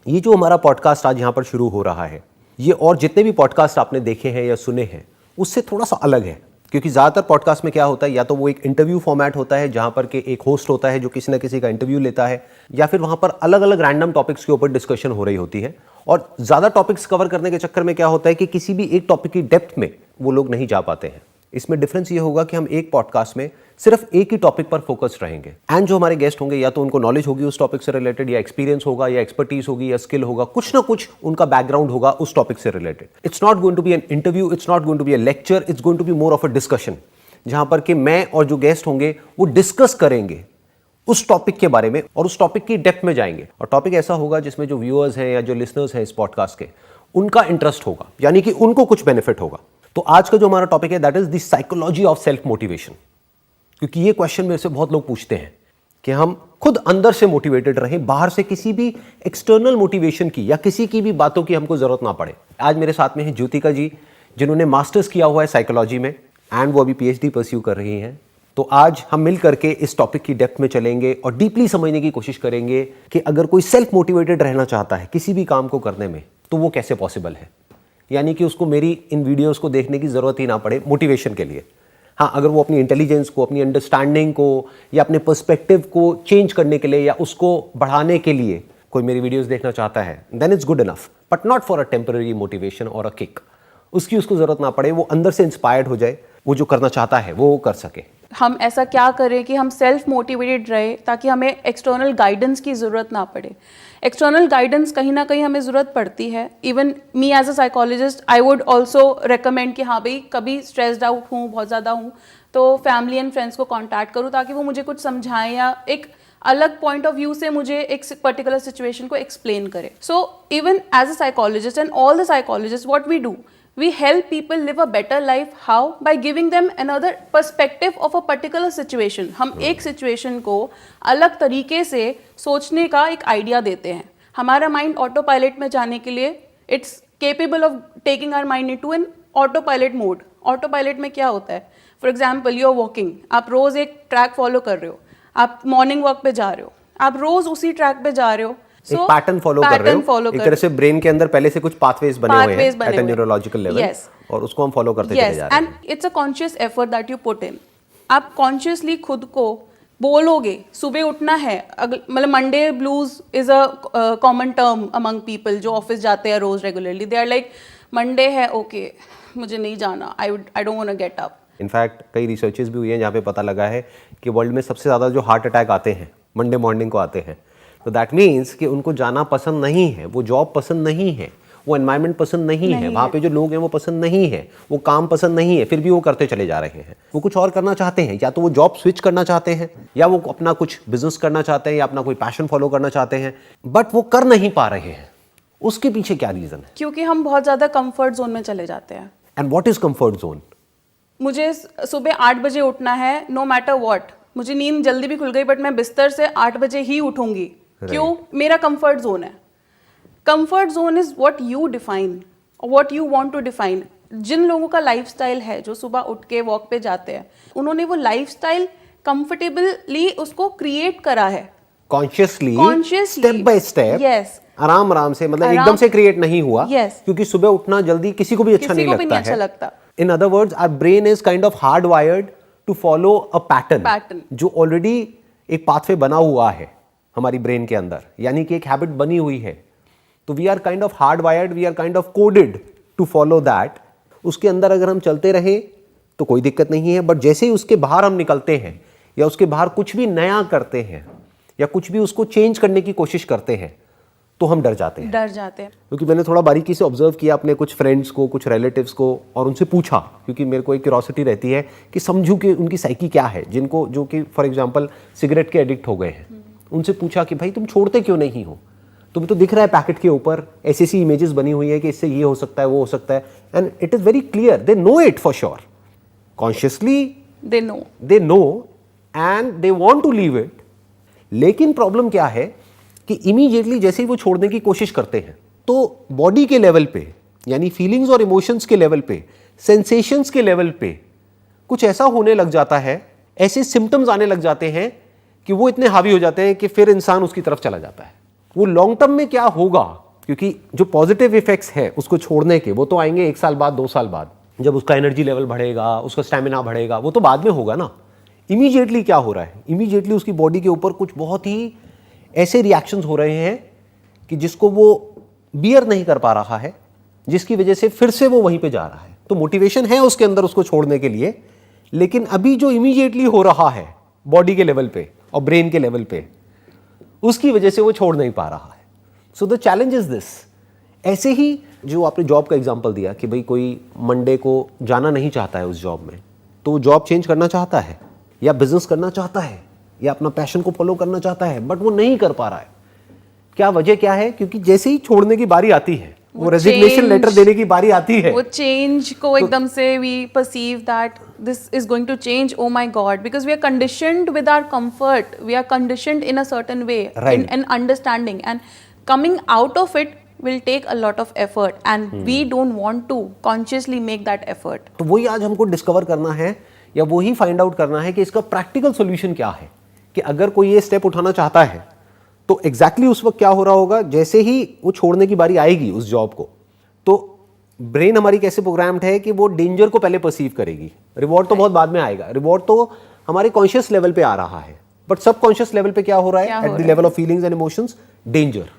ये जो हमारा पॉडकास्ट आज यहाँ पर शुरू हो रहा है, ये और जितने भी पॉडकास्ट आपने देखे हैं या सुने हैं उससे थोड़ा सा अलग है। क्योंकि ज़्यादातर पॉडकास्ट में क्या होता है, या तो वो एक इंटरव्यू फॉर्मेट होता है जहाँ पर के एक होस्ट होता है जो किसी ना किसी का इंटरव्यू लेता है, या फिर वहाँ पर अलग अलग रैंडम टॉपिक्स के ऊपर डिस्कशन हो रही होती है। और ज़्यादा टॉपिक्स कवर करने के चक्कर में क्या होता है कि किसी भी एक टॉपिक की डेप्थ में वो लोग नहीं जा पाते हैं। इसमें डिफरेंस ये होगा कि हम एक पॉडकास्ट में सिर्फ एक ही टॉपिक पर फोकस रहेंगे, एंड जो हमारे गेस्ट होंगे या तो उनको नॉलेज होगी उस टॉपिक से रिलेटेड, या एक्सपीरियंस होगा, या एक्सपर्टीज होगी, या स्किल होगा, कुछ ना कुछ उनका बैकग्राउंड होगा उस टॉपिक से related. It's not going to be an interview, it's not going to be a lecture, it's going to be more of a discussion, जहां पर कि मैं और जो गेस्ट होंगे वो डिस्कस करेंगे उस टॉपिक के बारे में और उस टॉपिक की डेप्थ में जाएंगे। और टॉपिक ऐसा होगा जिसमें जो व्यूअर्स हैं या जो लिसनर्स हैं इस पॉडकास्ट के, उनका इंटरेस्ट होगा, यानी कि उनको कुछ बेनिफिट होगा। तो आज का जो हमारा टॉपिक है that is the psychology of self motivation. क्योंकि ये क्वेश्चन मेरे से बहुत लोग पूछते हैं कि हम खुद अंदर से मोटिवेटेड रहें, बाहर से किसी भी एक्सटर्नल मोटिवेशन की या किसी की भी बातों की हमको जरूरत ना पड़े। आज मेरे साथ में है ज्योतिका जी, जिन्होंने मास्टर्स किया हुआ है साइकोलॉजी में, एंड वो अभी पीएचडी परस्यू कर रही हैं। तो आज हम मिल करके इस टॉपिक की डेप्थ में चलेंगे और डीपली समझने की कोशिश करेंगे कि अगर कोई सेल्फ मोटिवेटेड रहना चाहता है किसी भी काम को करने में तो वो कैसे पॉसिबल है, यानी कि उसको मेरी इन वीडियोस को देखने की जरूरत ही ना पड़े मोटिवेशन के लिए। हाँ, अगर वो अपनी इंटेलिजेंस को, अपनी अंडरस्टैंडिंग को या अपने पर्सपेक्टिव को चेंज करने के लिए या उसको बढ़ाने के लिए कोई मेरी वीडियोस देखना चाहता है, then it's good enough, but not for a temporary motivation और अ किक। उसकी उसको जरूरत ना पड़े, वो अंदर से इंस्पायर्ड हो जाए, वो जो करना चाहता है वो कर सके। हम ऐसा क्या करें कि हम सेल्फ मोटिवेटेड रहे ताकि हमें एक्सटर्नल गाइडेंस की ज़रूरत ना पड़े। एक्सटर्नल गाइडेंस कहीं ना कहीं हमें ज़रूरत पड़ती है। Even me as a psychologist I would also recommend कि हाँ भाई, कभी स्ट्रेस्ड आउट हूँ, बहुत ज़्यादा हूँ, तो फैमिली एंड फ्रेंड्स को कॉन्टैक्ट करूँ ताकि वो मुझे कुछ समझाएं या एक अलग पॉइंट ऑफ व्यू से मुझे एक पर्टिकुलर सिचुएशन को एक्सप्लेन करे। So even as a psychologist and all the psychologist, what we do, we help people live a better life. How? By giving them another perspective of a particular situation. हम एक situation को अलग तरीके से सोचने का एक आइडिया देते हैं। हमारा माइंड ऑटो पायलट में जाने के लिए it's capable of taking our mind into an auto pilot mode. Auto pilot में क्या होता है? For example, you are walking, आप रोज एक ट्रैक फॉलो कर रहे हो, आप मॉर्निंग वॉक पे जा रहे हो, आप रोज उसी ट्रैक पे जा रहे हो, एक पैटर्न फॉलो कर रहे हो, एक तरह से ब्रेन के अंदर पहले से कुछ पाथवेज बने हुए हैं एट अ न्यूरोलॉजिकल लेवल, और उसको हम फॉलो करते चले जा रहे हैं। And it's a conscious effort that you put in. आप कॉन्शियसली खुद को बोलोगे सुबह उठना है। मतलब Monday blues is a common term among people जो ऑफिस जाते हैं रोज regularly. They are like, Monday है, ओके मुझे नहीं जाना, I don't want to get up. In fact कई रिसर्चेस भी हुई हैं जहाँ पे पता लगा है कि वर्ल्ड में सबसे ज़्यादा जो हार्ट अटैक आते हैं मंडे मॉर्निंग को आते हैं। तो दैट मीन्स कि उनको जाना पसंद नहीं है, वो जॉब पसंद नहीं है, वो एनवायरनमेंट पसंद नहीं है, वहाँ पे जो लोग हैं वो पसंद नहीं है, वो काम पसंद नहीं है, फिर भी वो करते चले जा रहे हैं। वो कुछ और करना चाहते हैं, या तो वो जॉब स्विच करना चाहते हैं, या वो अपना कुछ बिजनेस करना चाहते हैं, या अपना कोई पैशन फॉलो करना चाहते हैं, बट वो कर नहीं पा रहे हैं। उसके पीछे क्या रीजन है? क्योंकि हम बहुत ज़्यादा कंफर्ट जोन में चले जाते हैं। And what is comfort zone? मुझे सुबह 8 बजे उठना है, नो मैटर व्हाट। मुझे नींद जल्दी भी खुल गई बट मैं बिस्तर से 8 बजे ही उठूंगी। क्यों? मेरा कंफर्ट जोन है। Comfort zone is what you define और what you want to define. जिन लोगों का लाइफस्टाइल है जो सुबह उठ के वॉक पे जाते हैं, उन्होंने वो लाइफस्टाइल कंफर्टेबली उसको क्रिएट करा है, consciously, step by step, yes, आराम आराम से, मतलब एकदम से क्रिएट नहीं हुआ, क्योंकि सुबह उठना जल्दी किसी को भी अच्छा नहीं लगता है। In other words, our brain is kind of hard wired to follow a pattern जो ऑलरेडी एक पाथवे बना हुआ है हमारी ब्रेन के अंदर, यानी कि एक हैबिट बनी हुई है। तो we are kind of hard wired, we are kind of coded to follow that. उसके अंदर अगर हम चलते रहे तो कोई दिक्कत नहीं है, बट जैसे ही उसके बाहर हम निकलते हैं या उसके बाहर कुछ भी नया करते हैं या कुछ भी उसको चेंज करने की कोशिश करते हैं तो हम डर जाते हैं। क्योंकि मैंने थोड़ा बारीकी से ऑब्जर्व किया अपने कुछ फ्रेंड्स को, कुछ रिलेटिव्स को, और उनसे पूछा, क्योंकि मेरे को एक क्यूरोसिटी रहती है कि समझूं कि उनकी साइकी क्या है, जिनको जो कि फॉर एग्जांपल सिगरेट के एडिक्ट हो गए हैं। उनसे पूछा कि भाई तुम छोड़ते क्यों नहीं हो? तुम्हें तो दिख रहा है पैकेट के ऊपर ऐसी इमेजेस बनी हुई है कि इससे ये हो सकता है, वो हो सकता है, and it is very clear, they know it for sure, consciously they know and they want to leave it. लेकिन प्रॉब्लम क्या है कि इमीडिएटली जैसे ही वो छोड़ने की कोशिश करते हैं तो बॉडी के लेवल पे, यानी फीलिंग्स और इमोशंस के लेवल पे, सेंसेशंस के लेवल पे कुछ ऐसा होने लग जाता है, ऐसे सिम्टम्स आने लग जाते हैं कि वो इतने हावी हो जाते हैं कि फिर इंसान उसकी तरफ चला जाता है। वो लॉन्ग टर्म में क्या होगा, क्योंकि जो पॉजिटिव इफेक्ट्स है उसको छोड़ने के वो तो आएंगे 1 साल बाद 2 साल बाद, जब उसका एनर्जी लेवल बढ़ेगा, उसका स्टेमिना बढ़ेगा, वो तो बाद में होगा ना। इमीडिएटली क्या हो रहा है, इमीडिएटली उसकी बॉडी के ऊपर कुछ बहुत ही ऐसे रिएक्शंस हो रहे हैं कि जिसको वो बियर नहीं कर पा रहा है, जिसकी वजह से फिर से वो वहीं पे जा रहा है। तो मोटिवेशन है उसके अंदर उसको छोड़ने के लिए, लेकिन अभी जो इमीडिएटली हो रहा है बॉडी के लेवल पे और ब्रेन के लेवल पे, उसकी वजह से वो छोड़ नहीं पा रहा है। So the challenge is this. ऐसे ही जो आपने जॉब का एग्जांपल दिया कि भाई कोई मंडे को जाना नहीं चाहता है उस जॉब में, तो वो जॉब चेंज करना चाहता है या बिजनेस करना चाहता है या अपना पैशन को फॉलो करना चाहता है, बट वो नहीं कर पा रहा है। क्या वजह क्या है? क्योंकि जैसे ही छोड़ने की बारी आती है, वो रेजिग्नेशन लेटर देने की बारी आती है, वो चेंज को एकदम से we perceive that this is going to change, oh my God, because we are conditioned with our comfort, we are conditioned in a certain way, in understanding, and coming out of it will take a lot of effort and we don't want to consciously make that effort. तो वही आज हमको discover करना है या वही find out करना है कि इसका प्रैक्टिकल सॉल्यूशन क्या है, कि अगर कोई ये स्टेप उठाना चाहता है तो एग्जैक्टली उस वक्त क्या हो रहा होगा। जैसे ही वो छोड़ने की बारी आएगी उस जॉब को, तो ब्रेन हमारी कैसे प्रोग्राम्ड है कि वो डेंजर को पहले परसीव करेगी, रिवॉर्ड तो बहुत बाद में आएगा। रिवॉर्ड तो हमारे कॉन्शियस लेवल पे आ रहा है, बट सब कॉन्शियस लेवल पे क्या हो रहा है, at the level of feelings and emotions, danger.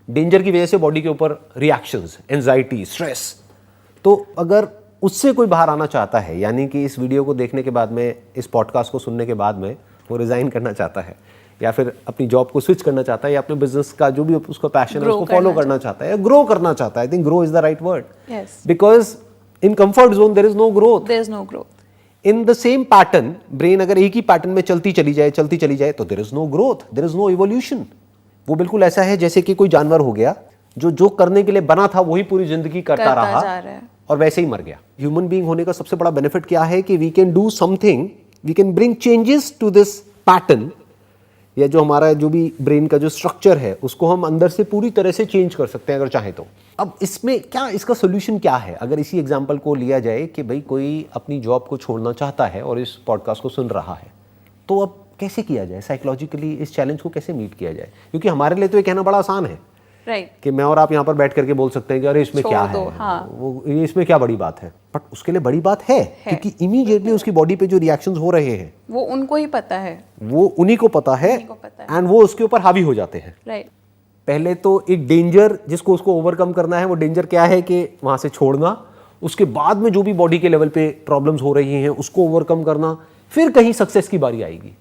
Danger की वजह से बॉडी के ऊपर रिएक्शंस, एंजाइटी, स्ट्रेस। तो अगर उससे कोई बाहर आना चाहता है, यानी कि इस वीडियो को देखने के बाद में, इस पॉडकास्ट को सुनने के बाद में वो रिजाइन करना चाहता है या फिर अपनी जॉब को स्विच करना चाहता है या अपने बिजनेस का जो भी उसका पैशन है उसको फॉलो करना चाहता है या ग्रो करना चाहता है, I think grow is the right word, because in comfort zone there is no growth, there is no growth. In the same pattern, brain अगर एक ही पैटर्न में चलती चली जाए तो there is no growth, there is no evolution. वो बिल्कुल ऐसा है जैसे कि कोई जानवर हो गया जो करने के लिए बना था वही पूरी जिंदगी करता रहा और वैसे ही मर गया। ह्यूमन बीइंग होने का सबसे बड़ा बेनिफिट क्या है कि we can do something, we can bring changes to this pattern, या जो हमारा जो भी ब्रेन का जो स्ट्रक्चर है उसको हम अंदर से पूरी तरह से चेंज कर सकते हैं अगर चाहे तो। अब इसमें क्या, इसका सोल्यूशन क्या है? अगर इसी एग्जांपल को लिया जाए कि भाई कोई अपनी जॉब को छोड़ना चाहता है और इस पॉडकास्ट को सुन रहा है, तो अब कैसे किया जाए साइकोलॉजिकली, इस चैलेंज को कैसे मीट किया जाए? क्योंकि हमारे लिए तो ये कहना बड़ा आसान है, राइट, कि मैं और आप यहाँ पर बैठ करके बोल सकते हैं कि अरे इसमें क्या है, वो इसमें क्या बड़ी बात है, बट उसके लिए बड़ी बात है क्योंकि इमीडिएटली उसकी बॉडी पे जो रिएक्शंस हो रहे हैं वो उनको ही पता है, वो उन्हीं को पता है, एंड वो उसके ऊपर हावी हो जाते हैं। राइट। पहले तो एक डेंजर जिसको उसको ओवरकम करना है, वो डेंजर क्या है कि वहां से छोड़ना, उसके बाद में जो भी बॉडी के लेवल पे प्रॉब्लम्स हो रही हैं उसको ओवरकम करना, फिर कहीं सक्सेस की बारी आएगी।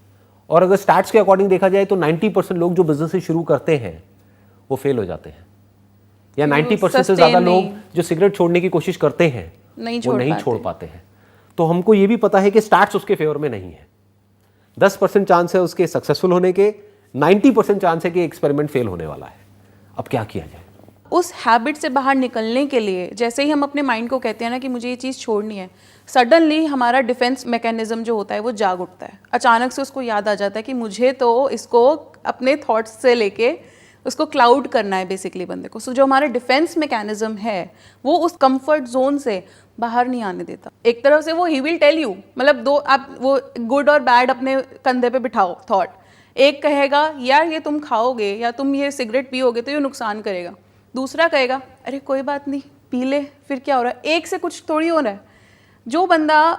और अगर स्टैट्स के अकॉर्डिंग देखा जाए तो 90% लोग जो बिजनेस शुरू करते हैं वो फेल हो जाते हैं, या 90% से ज्यादा लोग जो सिगरेट छोड़ने की कोशिश करते हैं वो नहीं छोड़ पाते हैं। तो हमको ये भी पता है कि स्टैट्स उसके फेवर में नहीं है। 10% चांस है उसके सक्सेसफुल होने के, 90% चांस है कि एक्सपेरिमेंट फेल होने वाला है। अब क्या किया जाए? उस हैबिट से बाहर निकलने के लिए जैसे ही हम अपने माइंड को कहते हैं ना कि मुझे ये चीज़ छोड़नी है, सडनली हमारा डिफेंस मैकेनिज्म जो होता है वो जाग उठता है। अचानक से उसको याद आ जाता है कि मुझे तो इसको अपने थॉट्स से लेके उसको क्लाउड करना है बेसिकली बंदे को। सो जो हमारा डिफेंस मैकेनिज्म है वो उस कंफर्ट जोन से बाहर नहीं आने देता। एक तरफ से वो ही विल टेल यू, मतलब दो आप वो गुड और बैड अपने कंधे पे बिठाओ थॉट। एक कहेगा यार ये तुम खाओगे या तुम ये सिगरेट पियोगे तो ये नुकसान करेगा, दूसरा कहेगा अरे कोई बात नहीं पी ले, फिर क्या हो रहा है, एक से कुछ थोड़ी हो रहा है। जो बंदा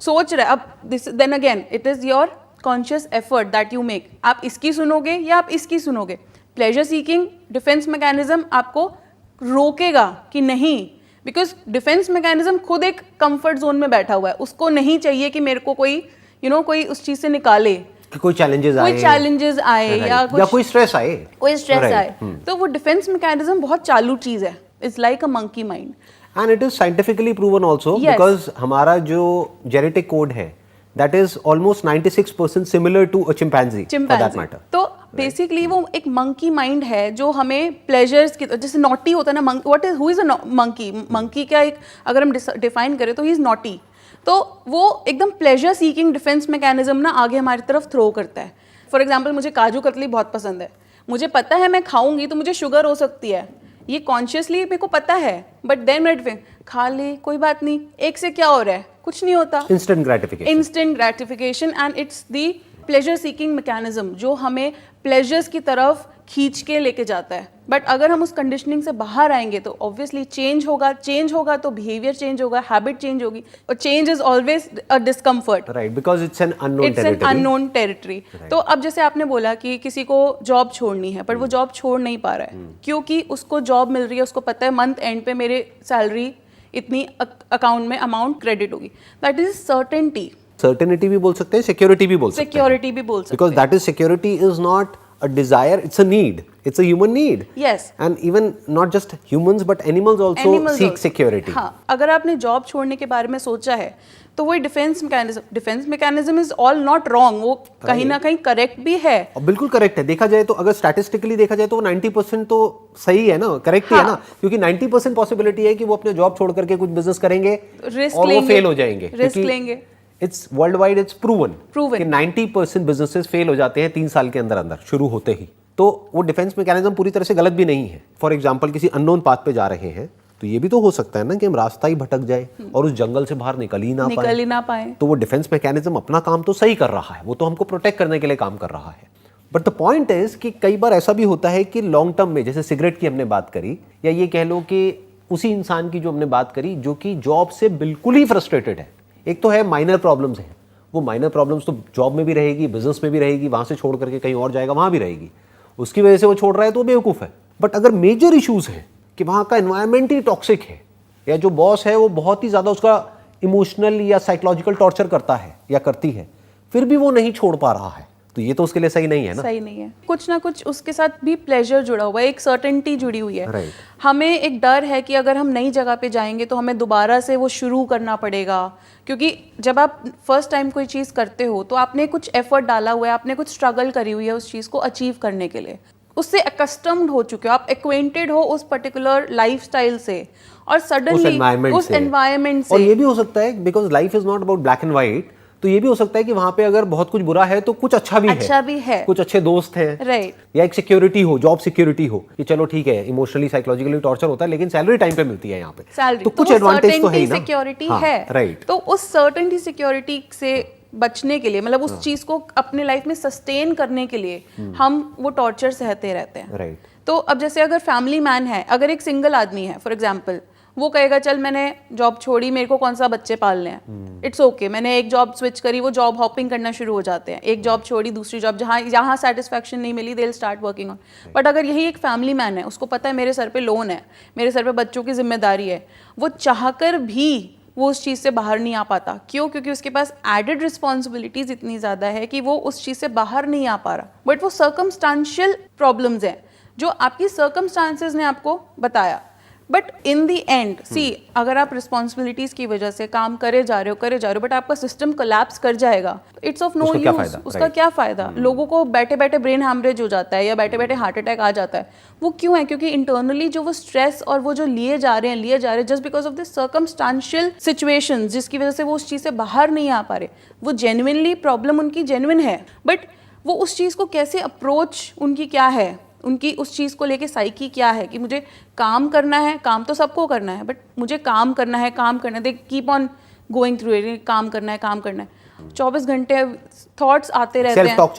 सोच रहा है, अब this then again it is your conscious effort that you make, आप इसकी सुनोगे या आप इसकी सुनोगे। प्लेजर सीकिंग डिफेंस मैकेनिज्म आपको रोकेगा कि नहीं, बिकॉज डिफेंस मैकेनिज्म खुद एक कंफर्ट जोन में बैठा हुआ है, उसको नहीं चाहिए कि मेरे को कोई कोई उस चीज़ से निकाले, कोई चैलेंजेस आए या कोई स्ट्रेस आए, तो वो डिफेंस मैकेनिज्म बहुत चालू चीज़ है। It's like a monkey mind and it is scientifically proven also, because हमारा जो जेनेटिक कोड है that is almost 96% similar to a chimpanzee for that matter. तो बेसिकली वो एक मंकी माइंड है जो हमें प्लेजर्स की, जैसे नॉटी होता है ना, what is who is a monkey, monkey क्या एक अगर हम डिफाइन करें तो ही इज नॉटी। तो वो एकदम प्लेजर सीकिंग डिफेंस मैकेनिज्म ना आगे हमारी तरफ थ्रो करता है। फॉर एग्जाम्पल मुझे काजू कतली बहुत पसंद है, मुझे पता है मैं खाऊंगी तो मुझे शुगर हो सकती है, ये कॉन्शियसली मेरे को पता है, बट देन मैं खा ली कोई बात नहीं, एक से क्या हो रहा है, कुछ नहीं होता। Instant gratification and it's the pleasure seeking mechanism जो हमें प्लेजर्स की तरफ खींच के लेके जाता है। बट अगर हम उस कंडीशनिंग से बाहर आएंगे तो ऑब्वियसली चेंज होगा तो बिहेवियर चेंज होगा, हैबिट चेंज होगी, और change is always a discomfort, right, because it's an unknown territory. तो अब जैसे आपने बोला कि किसी को जॉब छोड़नी है पर वो जॉब छोड़ नहीं पा रहा है क्योंकि उसको जॉब मिल रही है, उसको पता है मंथ एंड पे मेरे सैलरी इतनी अकाउंट में अमाउंट क्रेडिट होगी। दैट इज सर्टेनिटी भी बोल सकते हैं, सिक्योरिटी भी बोल सकते हैं, सिक्योरिटी भी बोल सकते because that is security is not a desire, it's a need, it's a human need. Yes. And even not just humans but animals also seek security. हाँ, अगर आपने जॉब छोड़ने के बारे में सोचा है तो वही defence mechanism is all not wrong, वो कहीं ना कहीं करेक्ट भी है, और बिल्कुल करेक्ट है। देखा जाए तो अगर स्टैटिस्टिकली देखा जाए तो वो 90% तो सही है ना, करेक्ट ही है ना, क्योंकि 90% पॉसिबिलिटी है कि वो अपने जॉब छोड़ करके कुछ बिजनेस करेंगे और वो फेल हो जाएंगे, रिस्क लेंगे। It's world wide it's proven कि 90% बिजनेसेस फेल हो जाते हैं 3 साल के अंदर शुरू होते ही। तो वो डिफेंस मैकेनिज्म पूरी तरह से गलत भी नहीं है। फॉर एग्जांपल किसी अननोन पाथ पे जा रहे हैं तो ये भी तो हो सकता है ना कि हम रास्ता ही भटक जाए और उस जंगल से बाहर निकल ही ना पाए। तो वो डिफेंस मैकेनिज्म अपना काम तो सही कर रहा है, वो तो हमको प्रोटेक्ट करने के लिए काम कर रहा है। बट द पॉइंट इज कि कई बार ऐसा भी होता है कि लॉन्ग टर्म में, जैसे सिगरेट की हमने बात करी, या ये कह लो कि उसी इंसान की जो हमने बात करी जो कि जॉब से बिल्कुल ही फ्रस्ट्रेटेड है। एक तो है माइनर प्रॉब्लम्स हैं, वो माइनर प्रॉब्लम्स तो जॉब में भी रहेगी, बिजनेस में भी रहेगी, वहां से छोड़ करके कहीं और जाएगा वहां भी रहेगी, उसकी वजह से वो छोड़ रहा है तो वो बेवकूफ़ है। बट अगर मेजर इश्यूज हैं कि वहां का एनवायरनमेंट ही टॉक्सिक है, या जो बॉस है वो बहुत ही ज़्यादा उसका इमोशनल या साइकोलॉजिकल टॉर्चर करता है या करती है, फिर भी वो नहीं छोड़ पा रहा है, तो ये तो उसके लिए सही नहीं है ना। सही नहीं है। कुछ ना कुछ उसके साथ भी प्लेजर जुड़ा हुआ है, एक सर्टेनिटी जुड़ी हुई है। Right. हमें एक डर है कि अगर हम नई जगह पे जाएंगे तो हमें दोबारा से वो शुरू करना पड़ेगा, क्योंकि जब आप फर्स्ट टाइम कोई चीज़ करते हो तो आपने कुछ एफर्ट डाला हुआ है, आपने कुछ स्ट्रगल करी हुई है उस चीज़ को अचीव करने के लिए, उससे अकस्टम्ड हो चुके हो, आप एक्वेंटेड हो उस पर्टिकुलर लाइफस्टाइल से, और सडनली उस एनवायरनमेंट से। और ये भी हो सकता है because life is not about black and white, तो ये भी हो सकता है कि वहां पे अगर बहुत कुछ बुरा है तो कुछ अच्छा भी है, कुछ अच्छे दोस्त हैं, राइट, या एक सिक्योरिटी हो, जॉब सिक्योरिटी हो कि चलो ठीक है इमोशनली साइकोलॉजिकली टॉर्चर होता है लेकिन सैलरी टाइम पे मिलती है यहाँ पे, सैलरी तो कुछ एडवांटेज तो है ही ना, सिक्योरिटी हाँ, है, राइट। तो उस सर्टेनिटी सिक्योरिटी से बचने के लिए, मतलब उस चीज को अपने लाइफ में सस्टेन करने के लिए हम वो टॉर्चर सहते रहते हैं, राइट। तो अब जैसे अगर फैमिली मैन है, अगर एक सिंगल आदमी है फॉर एग्जाम्पल, वो कहेगा चल मैंने जॉब छोड़ी, मेरे को कौन सा बच्चे पालने हैं, इट्स ओके, मैंने एक जॉब स्विच करी, वो जॉब हॉपिंग करना शुरू हो जाते हैं, एक जॉब छोड़ी दूसरी जॉब, जहाँ सेटिस्फैक्शन नहीं मिली they will start working on. But अगर यही एक फैमिली मैन है, उसको पता है मेरे सर पे लोन है, मेरे सर पे बच्चों की जिम्मेदारी है, वो चाहकर भी वो उस चीज़ से बाहर नहीं आ पाता। क्यों? क्योंकि उसके पास एडेड रिस्पॉन्सिबिलिटीज इतनी ज़्यादा है कि वो उस चीज़ से बाहर नहीं आ पा रहा। बट वो सर्कमस्टांशियल प्रॉब्लम्स हैं जो आपकी सर्कमस्टांसेस ने आपको बताया। बट इन दी एंड सी, अगर आप रिस्पॉन्सिबिलिटीज की वजह से काम करे जा रहे हो बट आपका सिस्टम कोलैप्स कर जाएगा, इट्स ऑफ नो यूज। उसका क्या फायदा? लोगों को बैठे बैठे ब्रेन हैमरेज हो जाता है या बैठे बैठे हार्ट अटैक आ जाता है। वो क्यों है? क्योंकि इंटरनली जो वो स्ट्रेस और वो जो लिए जा रहे हैं just because of this circumstantial situations, जिसकी वजह से वो उस चीज़ से बाहर नहीं आ पा रहे। वो जेन्युइनली प्रॉब्लम उनकी जेन्युइन है, बट वो उस चीज़ को कैसे अप्रोच उनकी क्या है, उनकी उस चीज़ को लेके साइकी क्या है कि मुझे काम करना है, काम तो सबको करना है, बट मुझे काम करना है, they keep on going through it, काम करना है। 24 घंटे थॉट्स आते रहते हैं, सेल्फ टॉक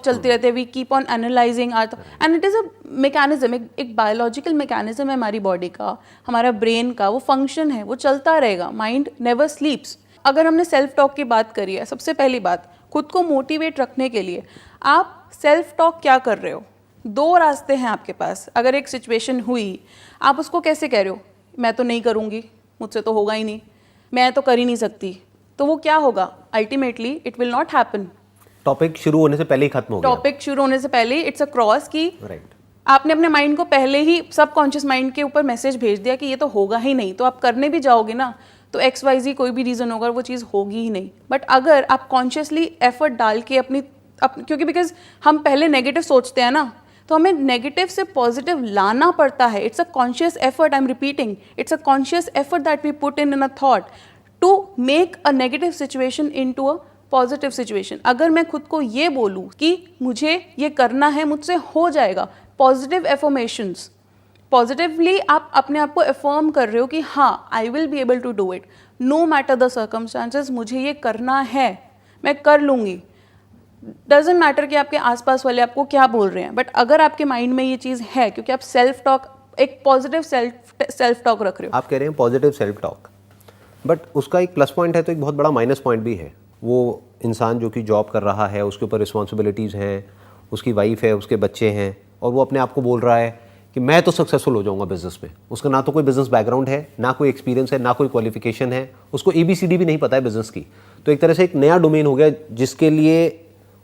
चलती रहती है, we keep on analysing and it is a mechanism, एक बायोलॉजिकल मैकेनिज्म है हमारी बॉडी का, हमारा ब्रेन का वो फंक्शन है, वो चलता रहेगा। Mind never स्लीप्स। अगर हमने सेल्फ टॉक की बात करी है, सबसे पहली बात, खुद को मोटिवेट रखने के लिए आप सेल्फ टॉक क्या कर रहे हो? 2 रास्ते हैं आपके पास। अगर एक सिचुएशन हुई, आप उसको कैसे कह रहे हो? मैं तो नहीं करूँगी, मुझसे तो होगा ही नहीं, मैं तो कर ही नहीं सकती, तो वो क्या होगा? Ultimately it will not happen. Topic शुरू होने से पहले ही खत्म हो गया। टॉपिक शुरू होने से पहले इट्स अ क्रॉस की राइट। आपने अपने माइंड को पहले ही सबकॉन्शियस माइंड के ऊपर मैसेज भेज दिया कि ये तो होगा ही नहीं, तो आप करने भी जाओगे ना तो XYZ कोई भी रीज़न होगा, वो चीज़ होगी ही नहीं। बट अगर आप कॉन्शियसली एफर्ट डाल के क्योंकि बिकॉज हम पहले नेगेटिव सोचते हैं ना, तो हमें नेगेटिव से पॉजिटिव लाना पड़ता है। It's a conscious effort, I am repeating, it's a conscious effort that we put in a thought to make a negative situation into a positive situation. अगर मैं खुद को ये बोलूँ कि मुझे ये करना है, मुझसे हो जाएगा, पॉजिटिव एफर्मेशंस, पॉजिटिवली आप अपने आप को एफर्म कर रहे हो कि हाँ, I will be able to do it no matter the circumstances, मुझे ये करना है, मैं कर लूँगी। डजेंट मैटर कि आपके आसपास वाले आपको क्या बोल रहे हैं, बट अगर आपके माइंड में ये चीज़ है, क्योंकि आप सेल्फ टॉक, एक पॉजिटिव सेल्फ टॉक रख रहे हो। आप कह रहे हैं पॉजिटिव सेल्फ टॉक, बट उसका एक प्लस पॉइंट है तो एक बहुत बड़ा माइनस पॉइंट भी है। वो इंसान जो कि जॉब कर रहा है, उसके ऊपर रिस्पॉन्सिबिलिटीज़ हैं, उसकी वाइफ है, उसके बच्चे हैं, और वो अपने आप को बोल रहा है कि मैं तो सक्सेसफुल हो जाऊंगा बिजनेस में। उसका ना तो कोई बिजनेस बैकग्राउंड है, ना कोई एक्सपीरियंस है, ना कोई क्वालिफिकेशन है, उसको ABCD भी नहीं पता है बिजनेस की। तो एक तरह से एक नया डोमेन हो गया जिसके लिए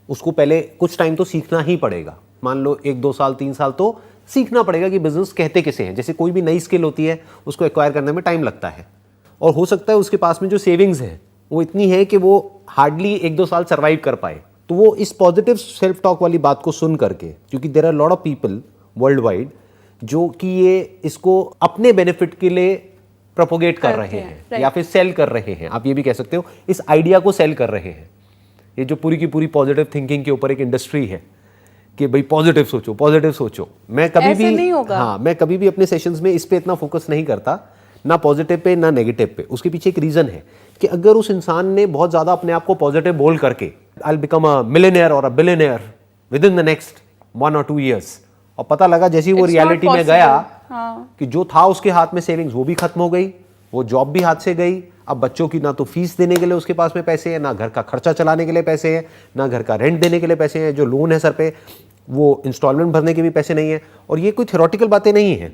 उसको पहले कुछ टाइम तो सीखना ही पड़ेगा। मान लो 1-2 साल 3 साल तो सीखना पड़ेगा कि बिजनेस कहते किसे हैं। जैसे कोई भी नई स्किल होती है, उसको एक्वायर करने में टाइम लगता है, और हो सकता है उसके पास में जो सेविंग्स है वो इतनी है कि वो हार्डली 1-2 साल सर्वाइव कर पाए। तो वो इस पॉजिटिव सेल्फ टॉक वाली बात को सुन करके, क्योंकि there are lot of people world wide जो कि ये इसको अपने बेनिफिट के लिए प्रोपोगेट कर रहे हैं या फिर सेल कर रहे हैं, आप ये भी कह सकते हो, इस आइडिया को सेल कर रहे हैं। ये जो पूरी की पूरी पॉजिटिव थिंकिंग के ऊपर एक इंडस्ट्री है कि भाई पॉजिटिव सोचो, पॉजिटिव सोचो। मैं कभी ऐसे भी नहीं होगा। हाँ, मैं कभी भी अपने सेशंस में इस पे इतना फोकस नहीं करता, ना पॉजिटिव पे ना नेगेटिव पे। उसके पीछे एक रीजन है कि अगर उस इंसान ने बहुत ज्यादा अपने आप को पॉजिटिव बोल करके I will become a millionaire और a billionaire within the next 1 or 2 years, और पता लगा जैसे ही वो It's not रियलिटी में possible. गया कि जो था उसके हाथ में सेविंग्स वो भी खत्म हो गई, वो जॉब भी हाथ से गई। अब बच्चों की ना तो फीस देने के लिए उसके पास में पैसे हैं, ना घर का खर्चा चलाने के लिए पैसे हैं, ना घर का रेंट देने के लिए पैसे हैं, जो लोन है सर पे वो इंस्टॉलमेंट भरने के भी पैसे नहीं है। और ये कोई थ्योरेटिकल बातें नहीं है,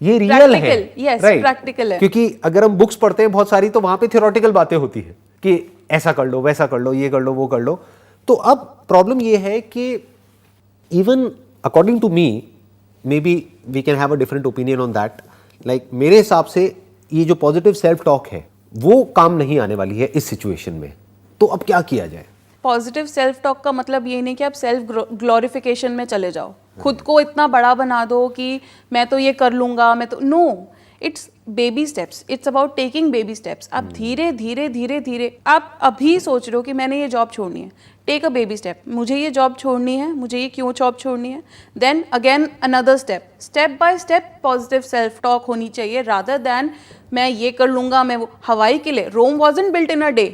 ये रियल है। yes, Right. practical है। क्योंकि अगर हम बुक्स पढ़ते हैं बहुत सारी, तो वहां पे थ्योरेटिकल बातें होती है कि ऐसा कर लो, वैसा कर लो, ये कर लो, वो कर लो। तो अब प्रॉब्लम ये है कि even according to me, maybe we can have a different opinion on that, like मेरे हिसाब से ये जो पॉजिटिव सेल्फ टॉक है वो काम नहीं आने वाली है इस सिचुएशन में। तो अब क्या किया जाए? पॉजिटिव सेल्फ टॉक का मतलब ये नहीं कि आप सेल्फ ग्लोरिफिकेशन में चले जाओ, खुद को इतना बड़ा बना दो कि मैं तो ये कर लूंगा, मैं तो no, it's baby steps, it's about taking baby steps. आप धीरे धीरे धीरे धीरे, आप अभी सोच रहे हो कि मैंने ये जॉब छोड़नी है, टेक अ बेबी स्टेप, मुझे ये जॉब छोड़नी है, मुझे ये क्यों जॉब छोड़नी है, then again another step, step by step positive self talk होनी चाहिए, रादर दैन मैं ये कर लूंगा, मैं वो। हवाई के लिए Rome wasn't built in a day,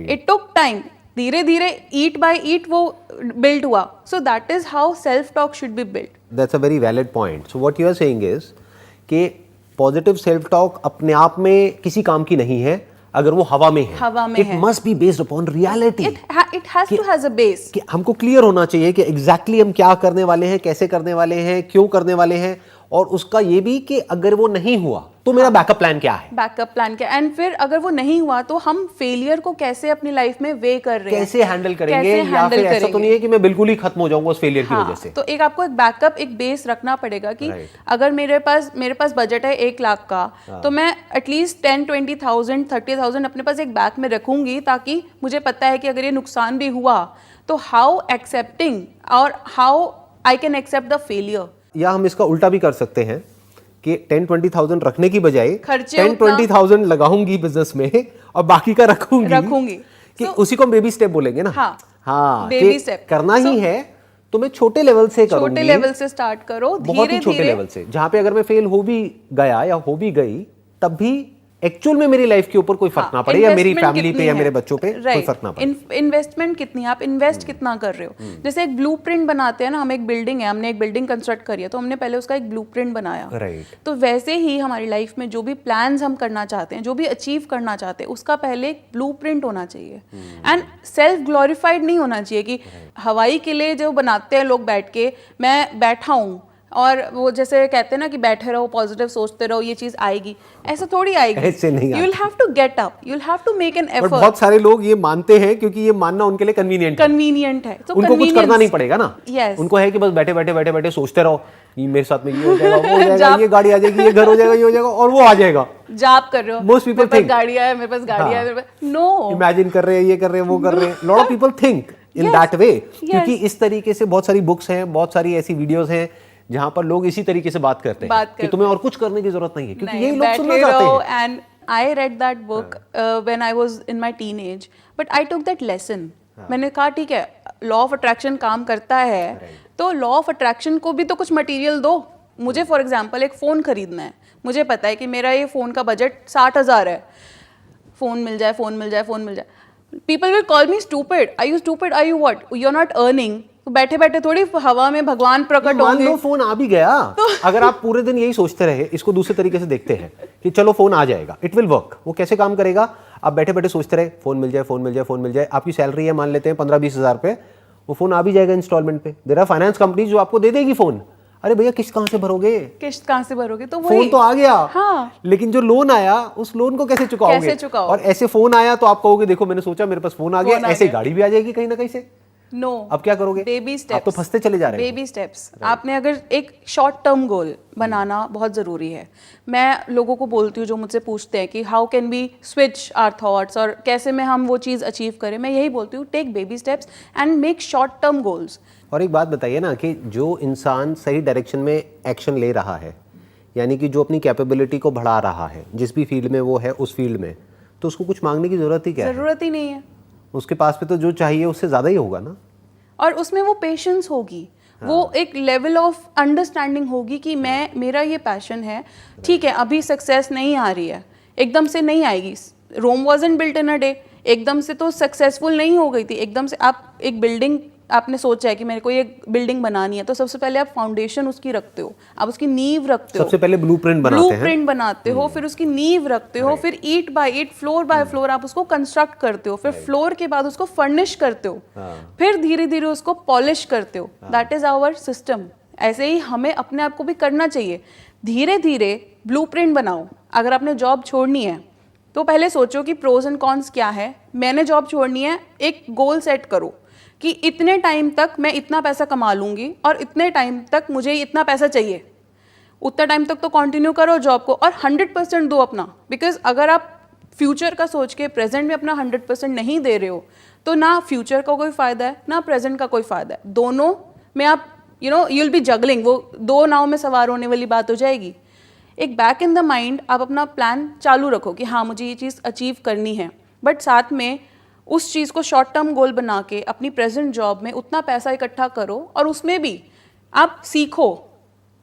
it took time, धीरे धीरे ईट बाय ईट वो बिल्ड हुआ। So that is how self talk should be build. That's a very valid point. So what you are saying is कि positive self talk अपने आप में किसी काम की नहीं है अगर वो हवा में है। हवा में इट है। Must be based upon reality. It has to has a base. कि हमको क्लियर होना चाहिए कि एग्जैक्टली हम क्या करने वाले हैं, कैसे करने वाले हैं, क्यों करने वाले हैं, और उसका ये भी कि अगर वो नहीं हुआ तो मेरा बैकअप प्लान क्या है। बैकअप प्लान क्या, एंड फिर अगर वो नहीं हुआ तो हम फेलियर को कैसे अपनी लाइफ में वे कर रहे हैं, कैसे हैंडल करेंगे, कैसे या handle फिर ऐसा तो करेंगे। नहीं है कि मैं बिल्कुल ही खत्म हो जाऊंगा उस फेलियर की वजह से। तो एक आपको एक बैकअप, एक बेस रखना पड़ेगा कि Right. अगर मेरे पास बजट है 1 लाख का, तो मैं एटलीस्ट 10-20,000 30,000 अपने पास एक बैक में रखूंगी, ताकि मुझे पता है कि अगर ये नुकसान भी हुआ तो हाउ एक्सेप्टिंग और how I can accept the failure. या हम इसका उल्टा भी कर सकते हैं कि 10-20,000 रखने की बजाय खर्चे 10-20,000 लगाऊंगी बिजनेस में और बाकी का रखूंगी कि उसी को हम बेबी स्टेप बोलेंगे ना। हाँ, बेबी कि स्टेप करना ही है तो मैं छोटे लेवल से करूंगी, छोटे लेवल से स्टार्ट करो, बहुत ही धीरे छोटे लेवल से, जहां पे अगर मैं फेल हो भी गया या हो भी गई तब भी एक्चुअल में मेरी लाइफ के ऊपर कोई फर्क ना पड़े, या मेरी फैमिली पे या मेरे बच्चों पे कोई फर्क ना पड़े। इन्वेस्टमेंट कितनी है, आप इन्वेस्ट कितना कर रहे हो। जैसे एक ब्लूप्रिंट बनाते हैं ना, हम एक बिल्डिंग है, हमने एक बिल्डिंग कंस्ट्रक्ट करी है, तो हमने पहले उसका एक ब्लूप्रिंट बनाया। राइट। तो वैसे ही हमारी लाइफ में जो भी प्लान्स हम करना चाहते हैं, जो भी अचीव करना चाहते हैं, उसका पहले एक ब्लूप्रिंट होना चाहिए। एंड सेल्फ ग्लोरीफाइड नहीं होना चाहिए कि हवाई के लिए जो बनाते हैं लोग बैठ के, मैं बैठा हूँ और वो जैसे कहते हैं ना कि बैठे रहो, पॉजिटिव सोचते रहो, ये चीज आएगी, ऐसा थोड़ी आएगी। ऐसे नहीं you will have to get up, you will have to make an but effort. बहुत सारे लोग ये मानते हैं क्योंकि ये मानना उनके लिए कन्वीनियंट है, तो उनको कुछ करना नहीं पड़ेगा ना। Yes. उनको है कि बस बैठे बैठे सोचते रहो, ये मेरे साथ में ये हो जाएगा, वो हो जाएगा, ये गाड़ी आ जाएगी, ये घर हो जाएगा, ये हो जाएगा, और वो आ जाएगा। जाप कर रहे हो, Most people मेरे पास think. गाड़ियां है, मेरे पास गाड़ियां है, मेरे पास नो। इमेजिन कर रहे हैं, ये कर रहे हैं, वो कर रहे हैं। Lot of people think in that way, क्योंकि इस तरीके से बहुत सारी बुक्स हैं, बहुत सारी ऐसी वीडियोस हैं जहां पर लोग इसी तरीके से बात करते हैं कि तुम्हें और कुछ करने की जरूरत नहीं है, क्योंकि यही लोग सुनना चाहते हैं। And I read that book when I was in my teenage, but I took that lesson. मैंने कहा ठीक है, लॉ ऑफ अट्रैक्शन काम करता है, तो लॉ ऑफ अट्रैक्शन को भी तो कुछ मटेरियल दो मुझे। फॉर एग्जांपल एक फ़ोन खरीदना है, मुझे पता है कि मेरा ये फ़ोन का बजट 60,000 है, फ़ोन मिल जाए, फ़ोन मिल जाए, फ़ोन मिल जाए। People will call me stupid, are you stupid, are you what, you are not earning. तो बैठे बैठे थोड़ी हवा में भगवान प्रकट मान होंगे। लो फोन आ भी गया, अगर आप पूरे दिन यही सोचते रहे, इसको दूसरे तरीके से देखते हैं कि चलो फोन आ जाएगा, इट विल वर्क। वो कैसे काम करेगा? आप बैठे बैठे सोचते रहे फोन मिल जाए, फोन मिल जाए, फोन मिल जाए। आपकी सैलरी है मान लेते हैं 15-20 हज़ार पे, वो फोन आ भी जाएगा इंस्टॉलमेंट पे। देयर आर फाइनेंस कंपनी जो आपको दे देगी फोन। अरे भैया किस्त कहाँ से भरोगे? किस्त कहाँ से भरोगे? तो फोन वही तो आ गया, हाँ। लेकिन जो लोन आया उस लोन को कैसे चुकाओगे? कैसे चुकाओगे? और ऐसे फोन आया तो आप कहोगे देखो मैंने सोचा मेरे पास फोन आ गया, फोन आ ऐसे गया। गाड़ी भी आ जाएगी कहीं ना कहीं से। नो, अब क्या करोगे? Baby steps. आप तो फंसते चले जा रहे हैं। Baby steps. आपने अगर एक शॉर्ट टर्म गोल बनाना बहुत ज़रूरी है। मैं लोगों को बोलती हूँ जो मुझसे पूछते हैं कि how can we switch our thoughts और कैसे में हम वो चीज़ अचीव करें, मैं यही बोलती हूँ take baby steps and make short term goals. और एक बात बताइए ना कि जो इंसान सही डायरेक्शन में एक्शन ले रहा है, यानी कि जो अपनी कैपेबिलिटी को बढ़ा रहा है, जिस भी फील्ड में वो है उस फील्ड में, तो उसको कुछ मांगने की जरूरत ही क्या है? ज़रूरत ही नहीं है। उसके पास पे तो जो चाहिए उससे ज़्यादा ही होगा ना। और उसमें वो पेशेंस होगी, वो एक लेवल ऑफ अंडरस्टैंडिंग होगी कि मैं, मेरा ये पैशन है। ठीक है, अभी सक्सेस नहीं आ रही है, एकदम से नहीं आएगी। Rome wasn't built in a day, एकदम से तो सक्सेसफुल नहीं हो गई थी। एकदम से आप एक बिल्डिंग, आपने सोचा है कि मेरे को ये बिल्डिंग बनानी है, तो सबसे पहले आप फाउंडेशन उसकी रखते हो, आप उसकी नींव रखते हो, सबसे पहले ब्लूप्रिंट बनाते हैं। ब्लूप्रिंट बनाते हो, फिर उसकी नींव रखते हो, फिर ईंट बाय ईंट, फ्लोर बाय फ्लोर आप उसको कंस्ट्रक्ट करते हो, फिर फ्लोर के बाद उसको फर्निश करते हो, फिर धीरे धीरे उसको पॉलिश करते हो। That is our system. ऐसे ही हमें अपने आप को भी करना चाहिए। धीरे धीरे ब्लूप्रिंट बनाओ। अगर आपने जॉब छोड़नी है तो पहले सोचो कि प्रोज एंड कॉन्स क्या है। मैंने जॉब छोड़नी है, एक गोल सेट करो कि इतने टाइम तक मैं इतना पैसा कमा लूंगी और इतने टाइम तक मुझे इतना पैसा चाहिए। उतना टाइम तक तो कंटिन्यू करो जॉब को और 100% दो अपना। बिकॉज अगर आप फ्यूचर का सोच के प्रेजेंट में अपना 100% नहीं दे रहे हो तो ना फ्यूचर का कोई फ़ायदा है ना प्रेजेंट का कोई फ़ायदा है। दोनों में आप यू विल बी जगलिंग, वो दो नाव में सवार होने वाली बात हो जाएगी। एक बैक इन द माइंड आप अपना प्लान चालू रखो कि हाँ मुझे ये चीज़ अचीव करनी है, बट साथ में उस चीज़ को शॉर्ट टर्म गोल बना के अपनी प्रेजेंट जॉब में उतना पैसा इकट्ठा करो और उसमें भी आप सीखो,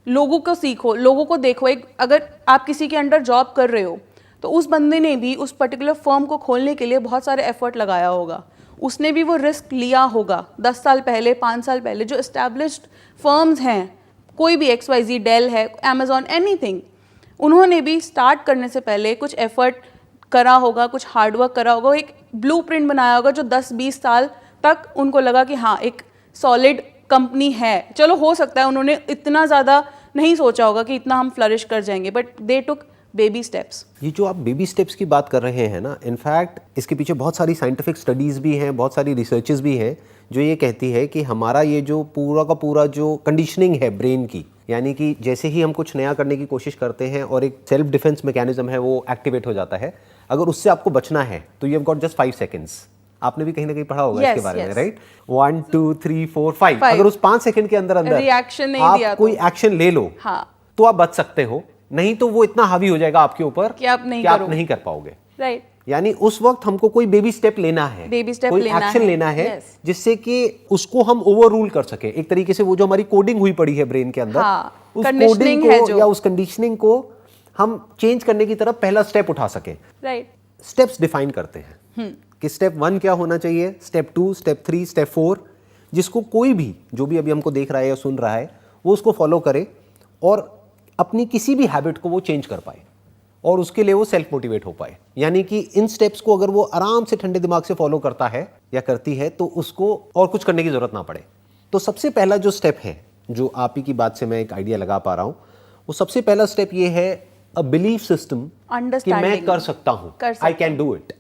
लोगों को सीखो, लोगों को देखो। एक अगर आप किसी के अंडर जॉब कर रहे हो तो उस बंदे ने भी उस पर्टिकुलर फर्म को खोलने के लिए बहुत सारे एफर्ट लगाया होगा, उसने भी वो रिस्क लिया होगा 10 साल पहले, 5 साल पहले। जो एस्टैब्लिश्ड फर्म्स हैं, कोई भी XYZ, डेल है, अमेजॉन, एनीथिंग, उन्होंने भी स्टार्ट करने से पहले कुछ एफर्ट करा होगा, कुछ हार्डवर्क करा होगा, एक ब्लूप्रिंट बनाया होगा जो 10-20 साल तक उनको लगा कि हाँ एक सॉलिड कंपनी है। चलो हो सकता है उन्होंने इतना ज़्यादा नहीं सोचा होगा कि इतना हम फ्लरिश कर जाएंगे, but they took baby steps. ये जो आप बेबी स्टेप्स की बात कर रहे हैं ना, इनफैक्ट इसके पीछे बहुत सारी साइंटिफिक स्टडीज़ भी हैं, बहुत सारी रिसर्चेस भी हैं जो ये कहती है कि हमारा ये जो पूरा का पूरा जो कंडीशनिंग है ब्रेन की, यानी कि जैसे ही हम कुछ नया करने की कोशिश करते हैं और एक सेल्फ डिफेंस मैकेनिज्म है वो एक्टिवेट हो जाता है। अगर उससे आपको बचना है तो you have got just 5 seconds. आपने भी कहीं ना कहीं पढ़ा होगा इसके बारे में, राइट? 1 2 3 4 5। अगर उस 5 सेकंड के अंदर रिएक्शन नहीं आप दिया कोई एक्शन ले लो तो आप बच सकते हो, नहीं तो वो इतना हावी हो जाएगा आपके ऊपर कि आप नहीं कर पाओगे, राइट? यानी उस वक्त हमको कोई बेबी स्टेप लेना है, कोई एक्शन लेना है जिससे कि उसको हम ओवर रूल कर सके। एक तरीके से वो जो हमारी कोडिंग हुई पड़ी है ब्रेन के अंदर, उस कोडिंग को या उस कंडीशनिंग को हम चेंज करने की तरफ पहला स्टेप उठा सके। राइट। स्टेप्स डिफाइन करते हैं कि स्टेप 1 क्या होना चाहिए, स्टेप 2, स्टेप 3, स्टेप 4, जिसको कोई भी जो भी अभी हमको देख रहा है या सुन रहा है वो उसको फॉलो करे और अपनी किसी भी हैबिट को वो चेंज कर पाए और उसके लिए वो सेल्फ मोटिवेट हो पाए। यानी कि इन स्टेप्स को अगर वो आराम से ठंडे दिमाग से फॉलो करता है या करती है तो उसको और कुछ करने की जरूरत ना पड़े। तो सबसे पहला जो स्टेप है, जो आप ही की बात से मैं एक आइडिया लगा पा रहा हूं, वो सबसे पहला स्टेप ये है अ बिलीफ सिस्टम कि मैं कर सकता हूं, आई कैन डू इट।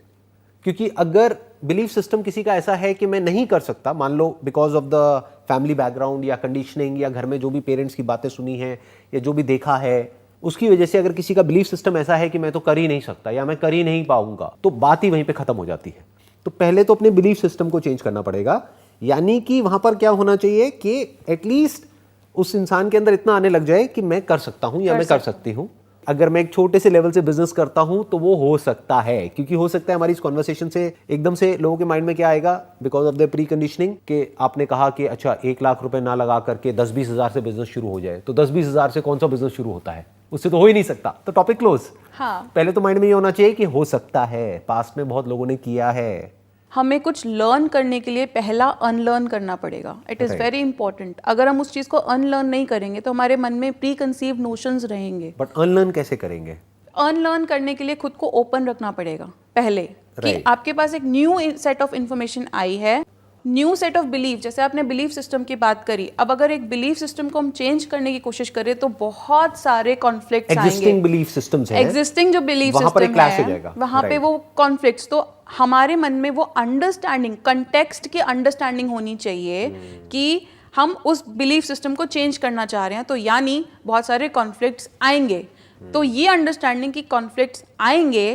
क्योंकि अगर बिलीफ सिस्टम किसी का ऐसा है कि मैं नहीं कर सकता, मान लो because of the family background या कंडीशनिंग या घर में जो भी पेरेंट्स की बातें सुनी हैं या जो भी देखा है, उसकी वजह से अगर किसी का बिलीफ सिस्टम ऐसा है कि मैं तो कर ही नहीं सकता या मैं कर ही नहीं पाऊंगा, तो बात ही वहीं पे खत्म हो जाती है। तो पहले तो अपने बिलीफ सिस्टम को चेंज करना पड़ेगा। यानी कि वहां पर क्या होना चाहिए कि एटलीस्ट उस इंसान के अंदर इतना आने लग जाए कि मैं कर सकता हूं या मैं कर सकती हूं। अगर मैं एक छोटे से लेवल से बिजनेस करता हूं तो वो हो सकता है, क्योंकि हो सकता है हमारी इस कॉन्वर्सेशन से एकदम से लोगों के माइंड में क्या आएगा, because of the pre conditioning, कि आपने कहा कि अच्छा 1 लाख रुपए ना लगा करके 10-20 हज़ार से बिजनेस शुरू हो जाए, तो 10-20 हज़ार से कौन सा बिजनेस शुरू होता है, उससे तो हो ही नहीं सकता। तो टॉपिक क्लोज। पहले तो माइंड में ये होना चाहिए कि हो सकता है, पास्ट में बहुत लोगों ने किया है, हमें कुछ लर्न करने के लिए पहला अनलर्न करना पड़ेगा. It is very important. अगर हम उस चीज़ को अनलर्न नहीं करेंगे तो हमारे मन में प्री कंसीव नोशंस रहेंगे. बट अनलर्न कैसे करेंगे? अनलर्न करने के लिए खुद को ओपन रखना पड़ेगा पहले, कि आपके पास एक न्यू सेट ऑफ इंफॉर्मेशन आई है, न्यू सेट ऑफ बिलीफ. जैसे आपने बिलीफ सिस्टम की बात करी, अब अगर एक बिलीफ सिस्टम को हम चेंज करने की कोशिश करें तो बहुत सारे कॉन्फ्लिक्ट्स आएंगे. एग्जिस्टिंग बिलीफ सिस्टम्स हैं, एग्जिस्टिंग जो बिलीफ वहां पर एक सिस्टम क्लैश हो है जाएगा. वहां पे वो कॉन्फ्लिक्ट्स, तो हमारे मन में वो अंडरस्टैंडिंग, कंटेक्स्ट की अंडरस्टैंडिंग होनी चाहिए कि हम उस बिलीफ सिस्टम को चेंज करना चाह रहे हैं, तो यानी बहुत सारे कॉन्फ्लिक्ट्स आएंगे. तो ये अंडरस्टैंडिंग की कॉन्फ्लिक्ट्स आएंगे,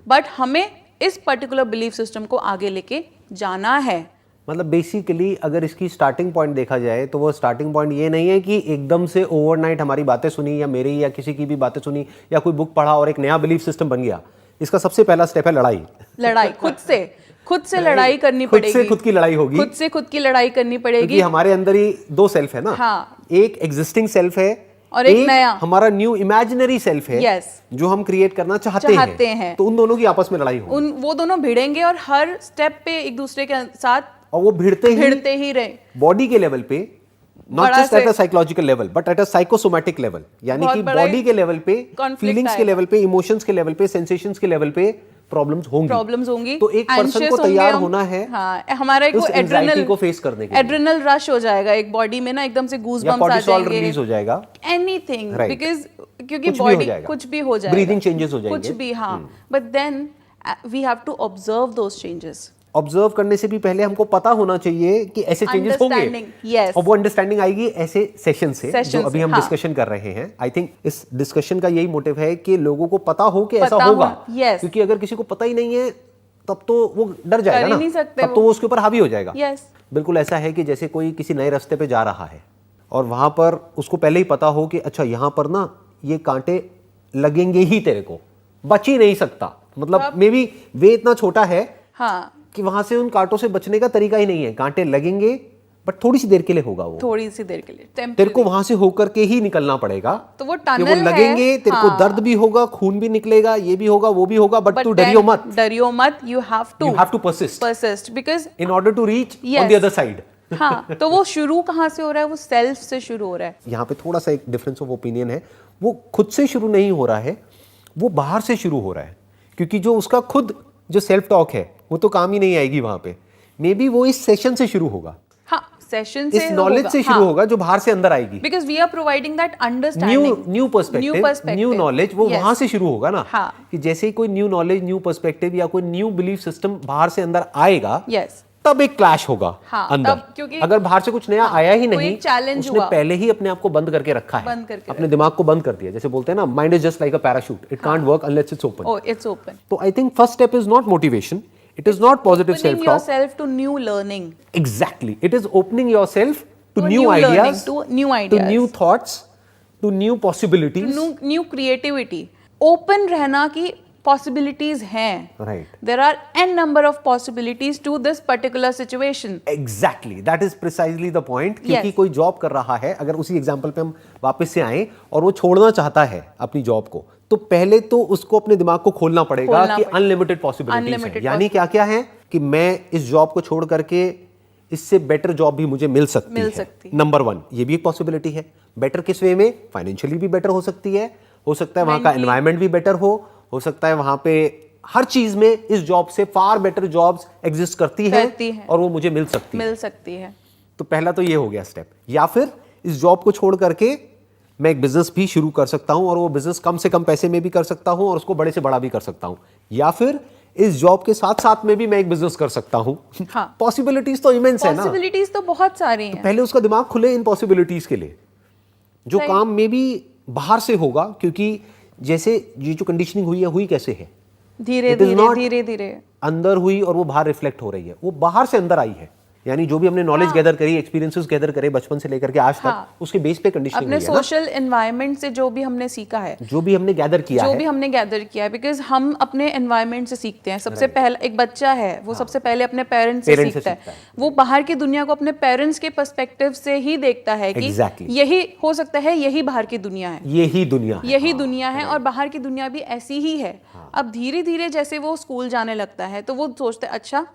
बट हमें इस पर्टिकुलर बिलीफ सिस्टम को आगे लेके जाना है. मतलब बेसिकली अगर इसकी स्टार्टिंग पॉइंट देखा जाए तो वो स्टार्टिंग पॉइंट ये नहीं है कि एकदम से ओवरनाइट हमारी बातें सुनी या मेरी या किसी की भी बातें सुनी या कोई बुक पढ़ा और एक नया बिलीफ सिस्टम बन गया. इसका सबसे पहला स्टेप है लड़ाई खुद से लड़ाई करनी पड़ेगी. खुद से खुद की लड़ाई होगी. खुद से खुद की लड़ाई करनी पड़ेगी, क्योंकि हमारे अंदर ही दो सेल्फ है ना. हाँ. एक एग्जिस्टिंग सेल्फ है और एक नया हमारा न्यू इमेजिनरी सेल्फ है. yes. जो हम क्रिएट करना चाहते हैं. तो उन दोनों की आपस में लड़ाई होगी. वो दोनों भिड़ेंगे और हर स्टेप पे एक दूसरे के साथ, और वो भिड़ते ही रहे बॉडी के लेवल पे, not just at a psychological level but at a psychosomatic level. यानी कि बॉडी के लेवल पे, फीलिंग्स के लेवल पे, इमोशंस के लेवल पे, सेंसेशंस के लेवल पे प्रॉब्लम्स होंगी. तो एक पर्सन को तैयार होना है. हाँ, हमारा एक एड्रेनल को फेस करने के लिए एड्रेनल रश हो जाएगा एक बॉडी में ना, एकदम से गूज बम्स आ जाएंगे, रिलीज हो जाएगा, एनीथिंग, बिकॉज़ क्योंकि बॉडी कुछ भी हो जाएगा, ब्रीदिंग चेंजेस हो जाएंगे, कुछ भी. हाँ, but then we have to observe those changes. Observe करने से भी पहले हमको पता होना चाहिए कि ऐसे चेंजेस होंगे. yes. और वो अंडरस्टैंडिंग आएगी ऐसे सेशन से जो अभी हम डिस्कशन कर रहे हैं. आई थिंक इस डिस्कशन का यही मोटिव है कि लोगों को पता हो कि ऐसा होगा. क्योंकि अगर किसी को पता ही नहीं है तब तो वो डर जाएगा ना, तब तो वो उसके ऊपर हावी हो जाएगा. बिल्कुल ऐसा है कि जैसे कोई किसी नए रास्ते पे जा रहा है और वहां पर उसको पहले ही पता हो कि अच्छा यहाँ पर ना ये कांटे लगेंगे ही, तेरे को बच ही नहीं सकता. मतलब मे बी वे इतना छोटा है कि वहां से उन कांटों से बचने का तरीका ही नहीं है. कांटे लगेंगे बट थोड़ी सी देर के लिए होगा वो, थोड़ी सी देर के लिए. तेरे को वहां से होकर के ही निकलना पड़ेगा. तो वो टनल है, लगेंगे, तेरे को दर्द भी होगा, खून भी निकलेगा, ये भी होगा, वो भी होगा, बट तू डरियो मत. You have to persist because in order to reach on the other side. हाँ, तो वो शुरू कहाँ से हो रहा है? वो सेल्फ से शुरू हो रहा है. यहाँ पे थोड़ा सा एक डिफरेंस ऑफ ओपिनियन है. वो खुद से शुरू नहीं हो रहा है, वो बाहर से शुरू हो रहा है. क्योंकि जो उसका खुद जो सेल्फ टॉक है वो तो काम ही नहीं आएगी वहां पे. मे बी वो इस सेशन से शुरू होगा. हाँ, सेशन से, इस नॉलेज से शुरू होगा जो बाहर से अंदर आएगी. Because we are providing that understanding, new perspective, new knowledge. वो वहां से शुरू होगा ना. कि जैसे ही कोई न्यू नॉलेज, न्यू पर्सपेक्टिव या कोई न्यू बिलीफ सिस्टम बाहर से अंदर आएगा, तब एक क्लैश होगा अंदर. क्योंकि अगर बाहर से कुछ नया आया ही नहीं, उसने पहले ही अपने आप को बंद करके रखा है, अपने दिमाग को बंद कर दिया. जैसे बोलते हैं ना, mind is just like a parachute, it can't work unless it's open. तो I think first step is not motivation, it is not positive self talk. Opening yourself to new learning. Exactly, it is opening yourself to new ideas, to new thoughts, to new possibilities, to new creativity. Open रहना की possibilities हैं. Right. There are n number of possibilities to this particular situation. Exactly, that is precisely the point. क्योंकि कोई job कर रहा है, अगर उसी एग्जांपल पे हम वापस से आए और वो छोड़ना चाहता है अपनी जॉब को, तो पहले तो उसको अपने दिमाग को खोलना पड़ेगा कि अनलिमिटेड पॉसिबिलिटीज हैं. यानी क्या क्या है कि मैं इस जॉब को छोड़ करके इससे बेटर जॉब भी मुझे मिल सकती है. नंबर 1, ये भी एक पॉसिबिलिटी है. बेटर किस वे में? फाइनेंशियली भी बेटर हो सकती है, हो सकता है वहां का एनवायरमेंट भी बेटर हो सकता है वहां पे हर चीज में इस जॉब से फार बेटर जॉब्स एग्जिस्ट करती हैं और वो मुझे मिल सकती है. तो पहला तो ये हो गया स्टेप. या फिर इस जॉब को छोड़ करके मैं एक बिजनेस भी शुरू कर सकता हूं और वो बिजनेस कम से कम पैसे में भी कर सकता हूं और उसको बड़े से बड़ा भी कर सकता हूं. या फिर इस जॉब के साथ साथ में भी मैं एक बिजनेस कर सकता हूं. पॉसिबिलिटीज तो इमेंस है ना. पॉसिबिलिटीज तो बहुत सारी हैं. तो पहले उसका दिमाग खुले इन पॉसिबिलिटीज के लिए. जो काम में भी बाहर से होगा, क्योंकि जैसे ये जो कंडीशनिंग हुई है, हुई कैसे है? धीरे धीरे अंदर हुई और वो बाहर रिफ्लेक्ट हो रही है. वो बाहर से अंदर आई है. यानी जो भी हमने नॉलेज गैदर करी, एक्सपीरियंसेस गैदर करे बचपन से लेकर के आज तक, उसके बेस पे कंडीशनिंग हुई है. अपने सोशल एनवायरनमेंट से जो भी हमने सीखा है, जो भी हमने गैदर किया है, बिकॉज हम अपने एनवायरनमेंट से सीखते हैं. सबसे पहले एक बच्चा है, वो सबसे पहले अपने पेरेंट्स से सीखता है. वो बाहर की दुनिया को अपने पेरेंट्स के पर्सपेक्टिव से ही देखता है कि यही हो सकता है, यही बाहर की दुनिया है, यही दुनिया है और बाहर की दुनिया भी ऐसी ही है. अब धीरे धीरे जैसे वो स्कूल जाने लगता है तो वो सोचता है अच्छा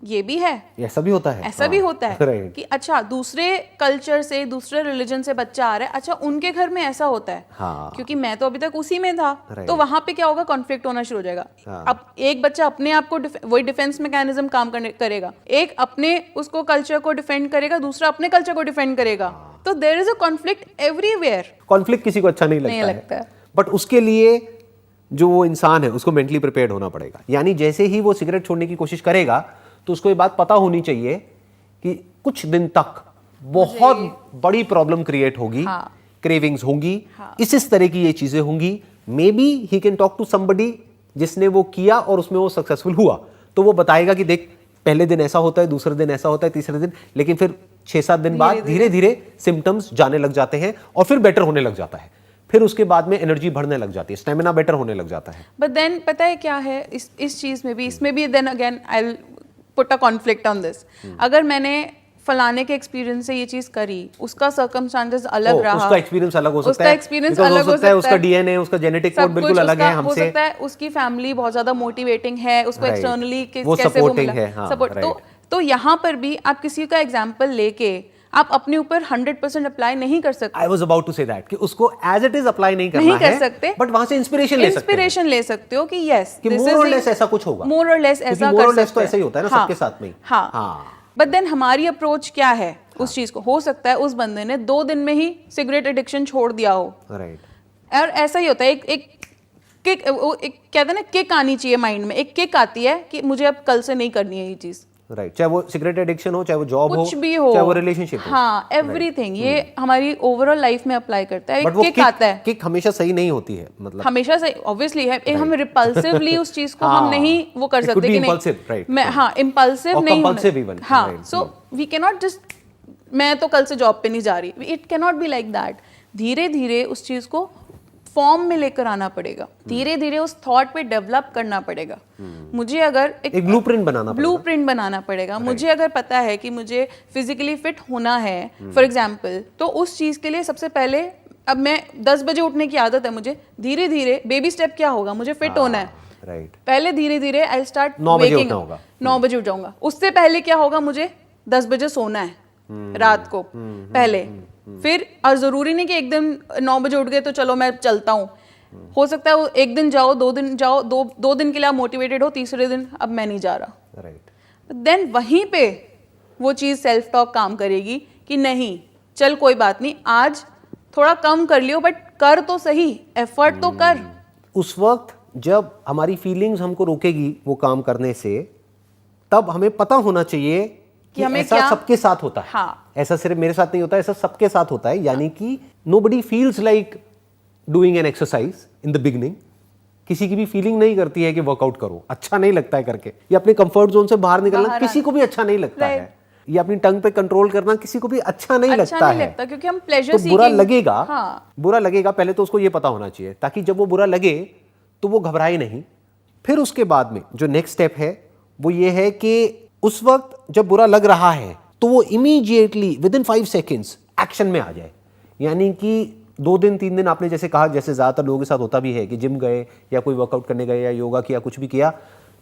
ये भी है, ऐसा भी होता है, ऐसा भी होता है Right. कि अच्छा दूसरे कल्चर से, दूसरे रिलीजन से बच्चा आ रहा है, अच्छा उनके घर में ऐसा होता है, हाँ। क्योंकि मैं तो अभी तक उसी में था, Right. तो वहां पे क्या होगा, कॉन्फ्लिक्ट होना शुरू हो जाएगा। हाँ। अब एक बच्चा अपने आप को वही डिफेंस मैकेनिज्म काम करेगा, एक अपने उसको कल्चर को डिफेंड करेगा, दूसरा अपने कल्चर को डिफेंड करेगा, तो there is a conflict everywhere. Conflict किसी को अच्छा नहीं लगता है, बट उसके लिए जो वो इंसान है उसको मेंटली प्रिपेयर्ड होना पड़ेगा। यानी जैसे ही वो सिगरेट छोड़ने की कोशिश करेगा तो उसको ये बात पता होनी चाहिए कि कुछ दिन तक बहुत बड़ी प्रॉब्लम क्रिएट होगी, क्रेविंग्स होंगी, इस तरह की ये चीजें होंगी। Maybe he can talk to somebody जिसने वो किया और उसमें वो सक्सेसफुल हुआ, तो वो बताएगा कि देख पहले दिन ऐसा होता है, दूसरे दिन ऐसा होता है, तीसरे दिन, लेकिन फिर 6-7 दिन बाद धीरे धीरे सिम्टम्स जाने लग जाते हैं और फिर बेटर होने लग जाता है। फिर उसके बाद में एनर्जी बढ़ने लग जाती है, स्टेमिना बेटर होने लग जाता है। बट देन पता है क्या है इस चीज में भी, इसमें भी then again I will put a conflict on this. अगर मैंने फलाने के एक्सपीरियंस से ये चीज करी, उसका सर्कमस्टांसेस अलग रहा, उसका एक्सपीरियंस अलग हो सकता उसका है, एक्सपीरियंस अलग हो सकता है, उसका डीएनए, उसका जेनेटिक कोड बिल्कुल अलग है हमसे, हो सकता है उसकी फैमिली बहुत ज्यादा मोटिवेटिंग है, उसको Right. एक्सटर्नली वो कैसे वो supporting मिला है, हाँ, सपोर्ट। right. तो यहाँ पर भी आप किसी का एग्जाम्पल लेके आप अपने ऊपर 100% अप्लाई नहीं कर सकते। I was about to say that कि उसको एज इट इज अप्लाई नहीं करना नहीं कर सकते, बट वहां से इंस्पिरेशन ले सकते हो कि यस कि मोर और लेस ऐसा कुछ होगा, मोर और लेस ऐसा मोर कर और लेस सकते तो हैं। ऐसा ही होता है ना सबके साथ में। हाँ। बट देन हमारी अप्रोच क्या है उस चीज को, हो सकता है उस बंदे ने 2 दिन में ही सिगरेट एडिक्शन छोड़ दिया हो, राइट, और ऐसा ही होता है, एक किक, एक कहते हैं ना किक आनी चाहिए माइंड में, एक किक आती है कि मुझे अब कल से नहीं करनी है ये चीज, राइट, चाहे वो सिगरेट एडिक्शन हो, चाहे वो जॉब हो, कुछ भी हो, चाहे वो रिलेशनशिप हो, हाँ एवरीथिंग, ये हमारी ओवरऑल लाइफ में अप्लाई करता है। बट वो किक आता है, किक हमेशा सही नहीं होती है, मतलब हमेशा से ऑब्वियसली है, हम रिपल्सिवली उस चीज को हम नहीं वो कर सकते कि नहीं, मैं हाँ इम्पल्सिव नहीं हूं, हाँ, so we can not just मैं तो कल से जॉब पे नहीं जा रही, it can not be like that. धीरे धीरे उस चीज को फॉर्म में लेकर आना पड़ेगा, धीरे धीरे उस थॉट पे डेवलप करना पड़ेगा। मुझे अगर एक ब्लूप्रिंट बनाना पड़ेगा, मुझे अगर पता है कि मुझे फिजिकली फिट होना है फॉर एग्जाम्पल, तो उस चीज के लिए सबसे पहले, अब मैं 10 बजे उठने की आदत है मुझे, धीरे धीरे बेबी स्टेप क्या होगा, मुझे फिट होना है, राइट, पहले धीरे धीरे आई स्टार्ट 9 बजे उठना होगा, 9 बजे उठ जाऊंगा। उससे पहले क्या होगा, मुझे 10 बजे सोना है रात को पहले, फिर और जरूरी नहीं कि एक दिन 9 बजे उठ गए तो चलो मैं चलता हूँ, हो सकता है वो एक दिन जाओ, 2 दिन जाओ, दो दिन के लिए आप मोटिवेटेड हो, तीसरे दिन अब मैं नहीं जा रहा, राइट, देन वहीं पे वो चीज सेल्फ टॉक काम करेगी कि नहीं चल कोई बात नहीं, आज थोड़ा कम कर लियो बट कर तो सही, एफर्ट तो कर। उस वक्त जब हमारी फीलिंग्स हमको रोकेगी वो काम करने से, तब हमें पता होना चाहिए कि हमें ऐसा क्या, सबके साथ होता है, हाँ, ऐसा सिर्फ मेरे साथ नहीं होता, ऐसा सबके साथ होता है। यानी कि nobody feels like doing an exercise in the beginning, किसी की भी फीलिंग नहीं करती है कि वर्कआउट करो, अच्छा नहीं लगता है करके, या अपने कंफर्ट जोन से बाहर निकलना किसी को भी अच्छा नहीं लगता है, या अपनी टंग पे कंट्रोल करना किसी को भी अच्छा नहीं लगता है, क्योंकि हम प्लेजर तो बुरा लगेगा, हाँ, बुरा लगेगा, पहले तो उसको ये पता होना चाहिए, ताकि जब वो बुरा लगे तो वो घबराए नहीं। फिर उसके बाद में जो नेक्स्ट स्टेप है वो ये है कि उस वक्त जब बुरा लग रहा है तो वो immediately with in 5 seconds action में आ जाए। यानी कि 2 दिन 3 दिन आपने जैसे कहा, जैसे ज्यादातर लोगों के साथ होता भी है कि जिम गए या कोई वर्कआउट करने गए या योगा किया, कुछ भी किया,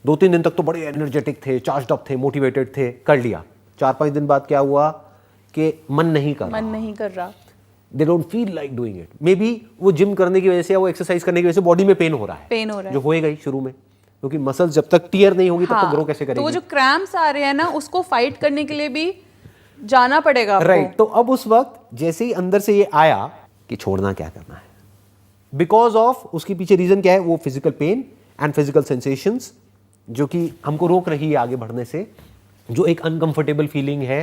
2-3 दिन तक तो बड़े एनर्जेटिक थे, चार्ज्ड अप थे, मोटिवेटेड थे, कर लिया। 4-5 दिन बाद क्या हुआ कि मन नहीं कर रहा, they don't feel like doing it. May be वो जिम करने की वजह से या वो एक्सरसाइज करने की वजह से बॉडी में पेन हो रहा है, जो होएगा ही शुरू में, क्योंकि मसल्स जब तक टीयर नहीं होगी तब तक ग्रो कैसे करेगी। तो वो जो क्रैम्प्स आ रहे हैं ना, उसको फाइट करने के लिए भी जाना पड़ेगा आपको। राइट, तो अब उस वक्त जैसे ही अंदर से ये आया कि छोड़ना क्या करना है, बिकॉज ऑफ उसके पीछे रीजन क्या है, वो physical pain and physical sensations जो कि हमको रोक रही है आगे बढ़ने से, जो एक अनकंफर्टेबल फीलिंग है।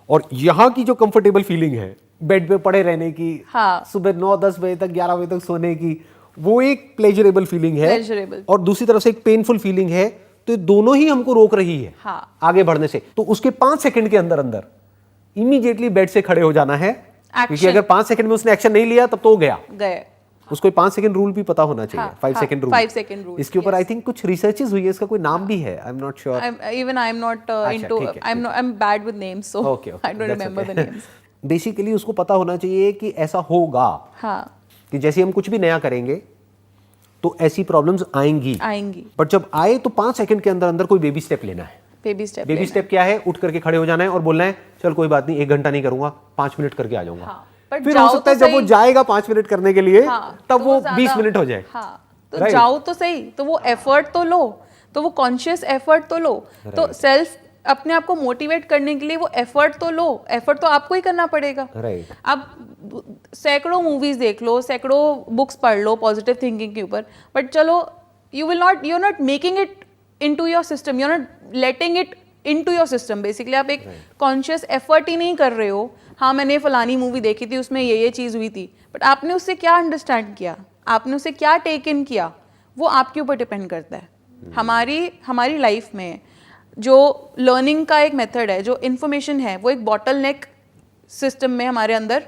और यहाँ की जो कंफर्टेबल फीलिंग है बेड पे पड़े रहने की, हाँ, सुबह 9-10 बजे तक 11 बजे तक सोने की, वो एक प्लेजरेबल फीलिंग है, और दूसरी तरफ से एक पेनफुल फीलिंग है, तो ये दोनों ही हमको रोक रही है, हाँ, आगे बढ़ने से। तो उसके 5 सेकंड के अंदर अंदर इमीडिएटली बेड से खड़े हो जाना है, क्योंकि अगर 5 सेकंड में उसने एक्शन नहीं लिया तब तो वो गए। उसको 5 सेकंड रूल भी पता होना चाहिए, 5 सेकंड रूल। इसके ऊपर आई थिंक कुछ रिसर्चेस हुई है, इसका कोई नाम भी है, I am not sure, even I am not into, I am bad with names, so I don't remember the names. Basically उसको पता होना चाहिए कि ऐसा होगा, हाँ, कि जैसे हम कुछ भी नया करेंगे तो ऐसी प्रॉब्लम्स आएंगी, आएंगी, बट जब आए तो 5 सेकंड के अंदर अंदर कोई बेबी स्टेप लेना है। बेबी स्टेप बेबी स्टेप क्या है? उठ करके खड़े हो जाना है और बोलना है चल कोई बात नहीं 1 घंटा नहीं करूंगा, 5 मिनट करके आ जाऊंगा। हाँ, पर फिर हो सकता है जब वो जाएगा 5 मिनट करने के लिए तब वो 20 मिनट हो जाए। तो जाओ तो सही, तो वो एफर्ट तो लो, तो वो कॉन्शियस एफर्ट तो लो, तो सेल्फ अपने आप को मोटिवेट करने के लिए वो एफर्ट तो लो, एफर्ट तो आपको ही करना पड़ेगा। राइट। आप सैकड़ों मूवीज देख लो, सैकड़ों बुक्स पढ़ लो पॉजिटिव थिंकिंग के ऊपर, बट चलो you are not making it into your system, you are not letting it into your system. Basically आप एक कॉन्शियस एफर्ट ही नहीं कर रहे हो। हाँ, मैंने फलानी मूवी देखी थी, उसमें ये चीज़ हुई थी, बट आपने उससे क्या अंडरस्टैंड किया, आपने उससे क्या टेक इन किया, वो आपके ऊपर डिपेंड करता है। हमारी लाइफ में जो लर्निंग का एक मेथड है, जो इन्फॉर्मेशन है, वो एक बॉटल नेक सिस्टम में हमारे अंदर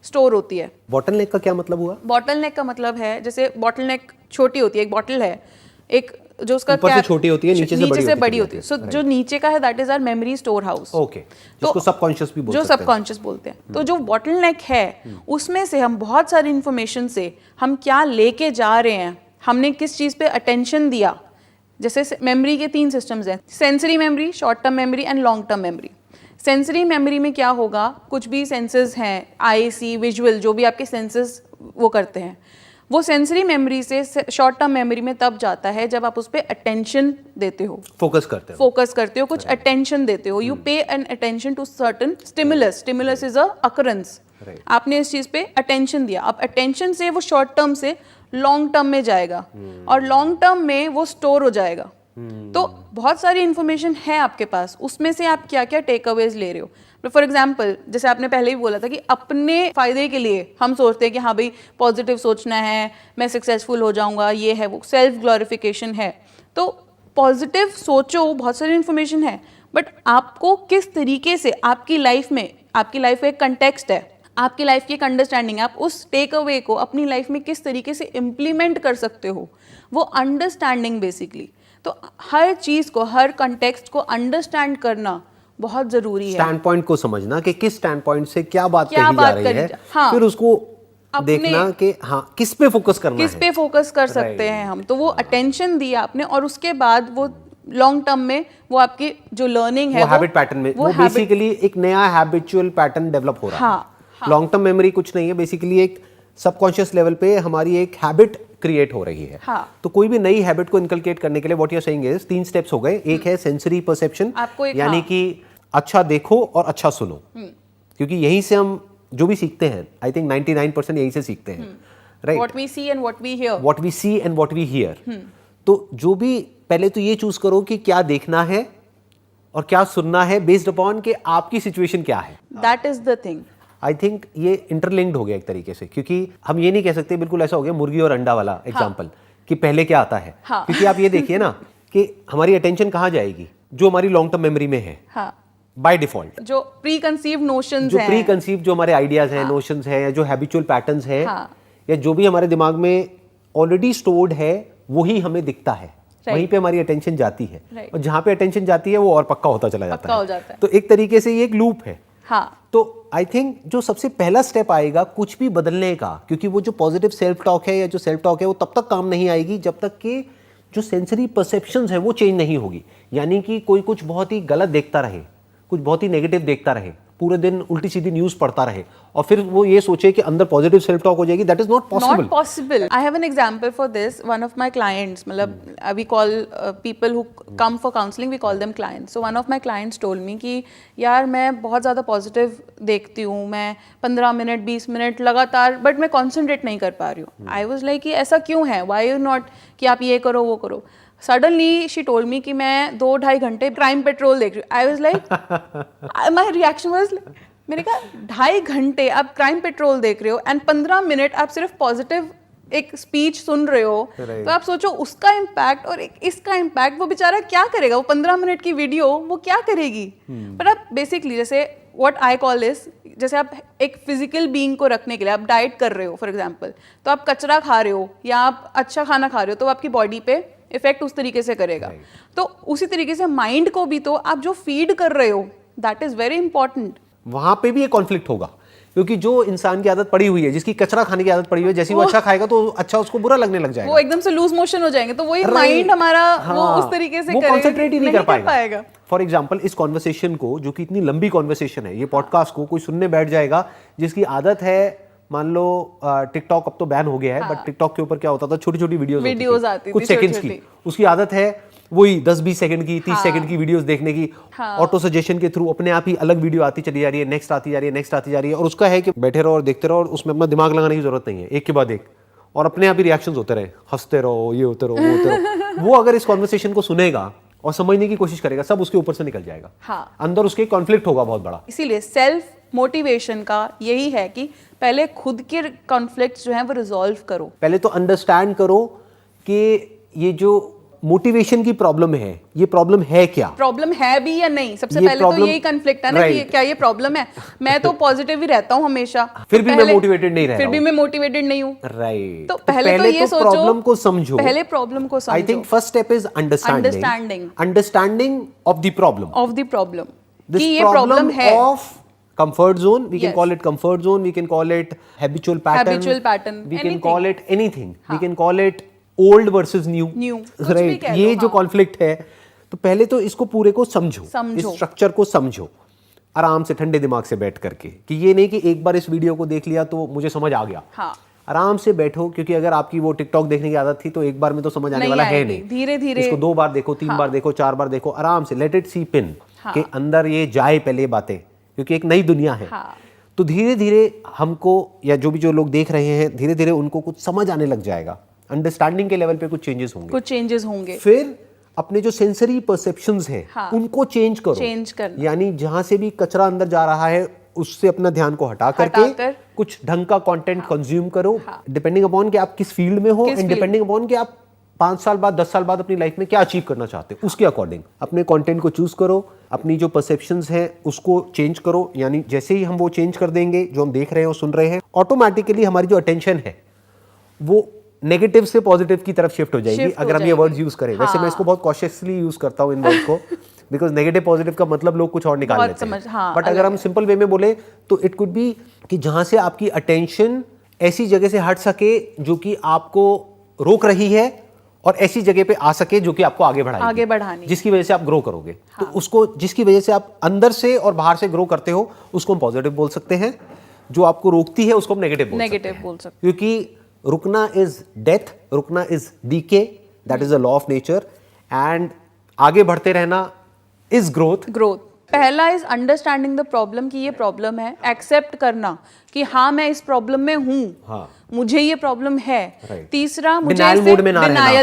स्टोर होती है। बॉटल नेक का क्या मतलब हुआ? बॉटल नेक का मतलब है, जैसे बॉटल नेक छोटी होती है, एक बॉटल है, एक जो उसका ऊपर से छोटी होती है, नीचे से बड़ी होती है। सो जो नीचे का है that is our memory store house. Okay, जिसको सबकॉन्शियस भी बोलते हैं। जो सबकॉन्शियस बोलते हैं। तो जो बॉटल नेक है उसमें से हम बहुत सारी इंफॉर्मेशन से हम क्या लेके जा रहे हैं, हमने किस चीज़ पे अटेंशन दिया। जैसे मेमोरी के 3 सिस्टम्स हैं, sensory memory, short term memory and long term memory. Sensory memory में क्या होगा, कुछ भी सेंसेस हैं, आई, सी, विजुअल, जो भी आपके सेंसेस वो करते हैं, वो सेंसरी मेमोरी से शॉर्ट टर्म मेमोरी में तब जाता है जब आप उस पर अटेंशन देते हो, फोकस करते हो, कुछ अटेंशन देते हो। You pay an attention to certain stimulus. Stimulus is a occurrence. आपने इस चीज पे अटेंशन दिया, अब अटेंशन से वो शॉर्ट टर्म से लॉन्ग टर्म में जाएगा और लॉन्ग टर्म में वो स्टोर हो जाएगा। तो बहुत सारी इंफॉर्मेशन है आपके पास, उसमें से आप क्या क्या टेक अवेज ले रहे हो। फॉर एग्जाम्पल, जैसे आपने पहले भी बोला था कि अपने फायदे के लिए हम सोचते हैं कि हाँ भाई पॉजिटिव सोचना है, मैं सक्सेसफुल हो जाऊंगा, ये है वो, सेल्फ ग्लोरिफिकेशन है। तो पॉजिटिव सोचो, बहुत सारी इंफॉर्मेशन है, बट आपको किस तरीके से आपकी लाइफ में, आपकी लाइफ एक कंटेक्स्ट है, आपकी लाइफ की एक अंडरस्टैंडिंग है, आप उस टेक अवे को अपनी लाइफ में किस तरीके से इम्प्लीमेंट कर सकते हो, वो अंडरस्टैंडिंग बेसिकली। तो हर चीज़ को, हर कंटेक्स्ट को अंडरस्टैंड करना बहुत जरूरी है। स्टैंड पॉइंट को समझना कि किस स्टैंड पॉइंट से क्या बात कही जा रही है, हाँ, फिर उसको देखना कि हाँ किस पे फोकस करना है, किस पे फोकस कर सकते हैं हम। तो वो अटेंशन दिया आपने, और उसके बाद वो लॉन्ग टर्म में वो आपकी जो लर्निंग है, वो हैबिट पैटर्न में, वो बेसिकली एक नया हैबिचुअल पैटर्न डेवलप हो रहा है। लॉन्ग टर्म मेमोरी कुछ नहीं है, बेसिकली एक सबकॉन्शियस लेवल पे हमारी एक हैबिट क्रिएट हो रही है। तो कोई भी नई हैबिट को इनकलकेट करने के लिए what you are saying is 3 steps हो गए। एक है सेंसरी परसेप्शन, यानी कि अच्छा देखो और अच्छा सुनो, क्योंकि यहीं से हम जो भी सीखते हैं, आई थिंक 99% यहीं से सीखते हैं, right? What we see and what we hear. तो जो भी, पहले तो ये चूज करो कि क्या देखना है और क्या सुनना है, बेस्ड अपॉन कि आपकी सिचुएशन क्या है। That is the thing. I think ये इंटरलिंक्ड हो गया एक तरीके से, क्योंकि हम ये नहीं कह सकते बिल्कुल ऐसा हो गया मुर्गी और अंडा वाला एग्जाम्पल कि पहले क्या आता है। क्योंकि आप ये देखिए ना कि हमारी अटेंशन कहाँ जाएगी, जो हमारी लॉन्ग टर्म मेमोरी में है बाय डिफॉल्ट, जो प्री कंसीव्ड नोशंस हैं, जो प्री कंसीव्ड जो हमारे आइडियाज हैं, नोशंस हैं, या जो हैबिचुअल पैटर्न्स हैं, या जो भी हमारे दिमाग में ऑलरेडी स्टोर्ड है, वही हमें दिखता है, वहीं पे हमारी अटेंशन जाती है। और जहां पे अटेंशन जाती है वो और पक्का होता चला जाता है। तो एक तरीके से ये एक लूप है। तो आई थिंक जो सबसे पहला स्टेप आएगा कुछ भी बदलने का, क्योंकि वो जो पॉजिटिव सेल्फ टॉक है या जो सेल्फ टॉक है वो तब तक काम नहीं आएगी जब तक कि जो सेंसरी परसेप्शंस है वो चेंज नहीं होगी। यानी कि कोई कुछ बहुत ही गलत देखता रहे, कुछ बहुत ही नेगेटिव देखता रहे, पूरे दिन उल्टी सीधी न्यूज़ पढ़ता रहे और फिर वो ये सोचे कि अंदर पॉजिटिव सेल्फ टॉक हो जाएगी, that is not possible. I have an example for this. One of my clients, मतलब we call people who come for counselling, we call them clients. So one of my clients told me कि यार मैं बहुत ज़्यादा positive देखती हूँ, मैं 15 minute 20 minute लगातार, बट मैं कॉन्सेंट्रेट नहीं कर पा रही हूँ। आई वाज लाइक कि ऐसा क्यों है, व्हाई यू नॉट कि आप ये करो वो करो। सडनली शी टोल्ड मी कि मैं 2-2.5 घंटे क्राइम पेट्रोल देख रही हूँ। I was like, my reaction was, मैंने कहा 2.5 घंटे आप क्राइम पेट्रोल देख रहे हो एंड 15 मिनट आप सिर्फ पॉजिटिव एक स्पीच सुन रहे हो, तो आप सोचो उसका इम्पैक्ट और इसका इम्पैक्ट। वो बेचारा क्या करेगा, वो 15 मिनट की वीडियो वो क्या करेगी। पर आप बेसिकली, जैसे व्हाट आई कॉल इज, जैसे आप एक फिजिकल बीइंग को रखने के लिए आप डाइट कर रहे हो फॉर एग्जांपल, तो आप कचरा खा रहे हो या आप अच्छा खाना खा रहे हो, तो आपकी बॉडी पे इफेक्ट उस तरीके से करेगा। तो उसी तरीके से माइंड को भी तो आप जो फीड कर रहे हो, दैट इज वेरी इंपॉर्टेंट। वहां पे भी एक कॉन्फ्लिक्ट होगा, क्योंकि जो इंसान की आदत पड़ी हुई है, जिसकी कचरा खाने की आदत पड़ी हुई है, जैसे वो अच्छा खाएगा तो अच्छा उसको बुरा लगने लग जाएगा, वो एकदम से लूज मोशन हो जाएंगे। तो वही माइंड हमारा वो उस तरीके से वो कंसंट्रेट ही नहीं कर पाएगा। फॉर एग्जाम्पल इस कॉन्वर्सेशन को, जो कि इतनी लंबी कॉन्वर्सेशन है, ये पॉडकास्ट को कोई सुनने बैठ जाएगा जिसकी आदत है, मान लो टिकटॉक अब तो बैन हो गया है, बट टिकटॉक के ऊपर क्या होता था, छोटी छोटी वीडियोस आती थी कुछ सेकंड्स की, उसकी आदत है वही 10-20 सेकंड की, 30 सेकंड की वीडियोस देखने की, ऑटो सजेशन के थ्रू अपने आप ही अलग वीडियो आती चली जा रही है, नेक्स्ट आती जा रही है, नेक्स्ट आती जा रही है, और उसका है कि बैठे रहो और देखते रहो और उसमें अपना दिमाग लगाने की जरूरत नहीं है, एक के बाद एक, और अपने आप ही रिएक्शंस होते रहे, हंसते रहो, ये होते रहो, वो होते रहो। वो अगर इस कॉन्वर्सेशन को सुनेगा और समझने की कोशिश करेगा, सब उसके ऊपर से निकल जाएगा। हाँ। अंदर उसके कॉन्फ्लिक्ट होगा बहुत बड़ा। इसीलिए सेल्फ मोटिवेशन का यही है कि पहले खुद के कॉन्फ्लिक्ट्स जो हैं वो रिजॉल्व करो। पहले तो अंडरस्टैंड करो कि ये जो मोटिवेशन की प्रॉब्लम है, ये प्रॉब्लम है क्या, प्रॉब्लम है भी या नहीं। सबसे ये पहले तो problem- यही कॉन्फ्लिक्ट है ना कि क्या ये प्रॉब्लम है। मैं तो पॉजिटिव ही रहता हूँ हमेशा, फिर भी मैं मोटिवेटेड नहीं रह फिर रहा भी हूँ। मैं मोटिवेटेड नहीं हूँ। राइट। तो पहले तो ये सोचो, प्रॉब्लम को समझो, पहले प्रॉब्लम को समझो। आई think first step is understanding of the problem कि ये प्रॉब्लम है। Of comfort zone, we can call it comfort zone, we can call it habitual pattern, we can call it anything, we can call it old versus new, right? ये जो conflict है, तो पहले तो इसको पूरे को समझो, इस स्ट्रक्चर को समझो आराम से, ठंडे दिमाग से बैठ करके, कि ये नहीं कि एक बार इस वीडियो को देख लिया तो मुझे समझ आ गया। आराम से बैठो, क्योंकि अगर आपकी वो टिकटॉक देखने की आदत थी तो एक बार में तो समझ आने वाला है नहीं, धीरे धीरे इसको 2 बार देखो, 3 बार देखो, 4 बार देखो, आराम से लेट इट सीप इन, के अंदर ये जाए पहले बातें, क्योंकि एक नई दुनिया है। तो धीरे धीरे हमको, या जो लोग देख रहे हैं, धीरे धीरे उनको कुछ समझ आने लग जाएगा, अंडरस्टैंडिंग के लेवल पे कुछ चेंजेस होंगे। फिर अपने जो सेंसरी परसेप्शंस हैं, उनको चेंज करो, यानी जहां से भी कचरा अंदर जा रहा है उससे अपना ध्यान को हटा करके कुछ ढंग का कंटेंट कंज्यूम करो, डिपेंडिंग अपॉन कि आप किस फील्ड में हो, एंड डिपेंडिंग अपॉन कि आप 5 साल बाद, 10 साल बाद अपनी लाइफ में क्या अचीव करना चाहते हो, उसके अकॉर्डिंग अपने कंटेंट को चूज करो, अपनी जो परसेप्शंस हैं उसको चेंज करो। यानी जैसे ही हम वो चेंज कर देंगे, जो हम देख रहे हैं और सुन रहे हैं, ऑटोमेटिकली हमारी जो अटेंशन है वो नेगेटिव से पॉजिटिव की तरफ शिफ्ट हो जाएगी, अगर हम ये वर्ड्स यूज करें। वैसे मैं इसको बहुत कॉशियसली यूज करता हूँ इन वर्ड्स को, बिकॉज नेगेटिव पॉजिटिव का मतलब लोग कुछ और निकाल लेते हैं, बट अगर हम सिंपल वे में बोले तो इट कुड बी कि जहां से आपकी अटेंशन ऐसी जगह से हट सके जो कि आपको रोक रही है, और ऐसी जगह पे आ सके जो कि आपको आगे बढ़ानी, जिसकी वजह से आप ग्रो करोगे। तो उसको, जिसकी वजह से आप अंदर से और बाहर से ग्रो करते हो, उसको हम पॉजिटिव बोल सकते हैं। जो आपको रोकती है उसको हम नेगेटिव बोल सकते हैं, क्योंकि रुकना इज डेथ, रुकना is decay, that is a law of nature, and आगे बढ़ते रहना इज ग्रोथ। पहला इज अंडरस्टैंडिंग द प्रॉब्लम, कि ये प्रॉब्लम है, एक्सेप्ट करना कि हाँ मैं इस प्रॉब्लम में हूँ, मुझे ये प्रॉब्लम है। तीसरा, मुझे डिनायल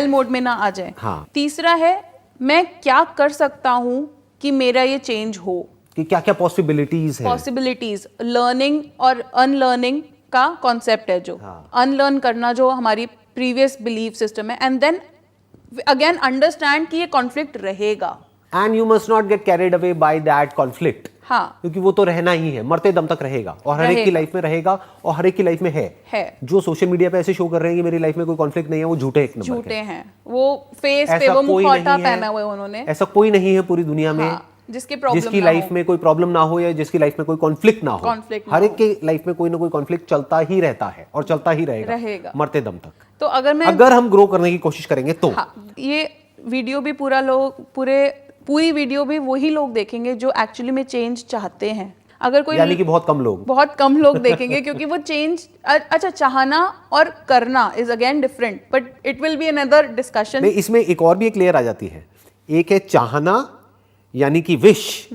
मोड में ना आ जाए। तीसरा है, मैं क्या कर सकता हूँ कि मेरा ये चेंज हो, कि क्या क्या पॉसिबिलिटीज, लर्निंग और अनलर्निंग का कॉन्सेप्ट है, जो अनलर्न करना जो हमारी प्रीवियस बिलीफ सिस्टम है, एंड देन अगेन अंडरस्टैंड कि ये कॉन्फ्लिक्ट रहेगा, and you must not get carried away by that conflict, क्योंकि वो तो रहना ही है, मरते दम तक रहेगा, और हर एक की लाइफ में रहेगा, और हर एक की लाइफ में है। जो सोशल मीडिया पे ऐसे शो कर रहे हैं कि मेरी लाइफ में कोई कॉन्फ्लिक्ट नहीं है, वो झूठे, एक नंबर झूठे हैं। वो फेस पे वो मुखौटा पहना हुआ है उन्होंने। ऐसा कोई नहीं है पूरी दुनिया में जिसकी लाइफ में कोई प्रॉब्लम ना हो, या जिसकी लाइफ में कोई कॉन्फ्लिक्ट ना हो। हर एक की लाइफ में कोई ना कोई कॉन्फ्लिक्ट चलता ही रहता है, और चलता ही रहेगा मरते दम तक। तो अगर हम ग्रो करने की कोशिश करेंगे तो ये वीडियो भी पूरी वीडियो भी वही लोग देखेंगे जो एक्चुअली में चेंज चाहते हैं। अगर कोई, यानी कि बहुत कम लोग देखेंगे, क्योंकि वो चेंज, अच्छा, चाहना और करना is again different, but it will be another discussion. इसमें एक और भी एक लेयर आ जाती है, एक है चाहना यानी कि विश,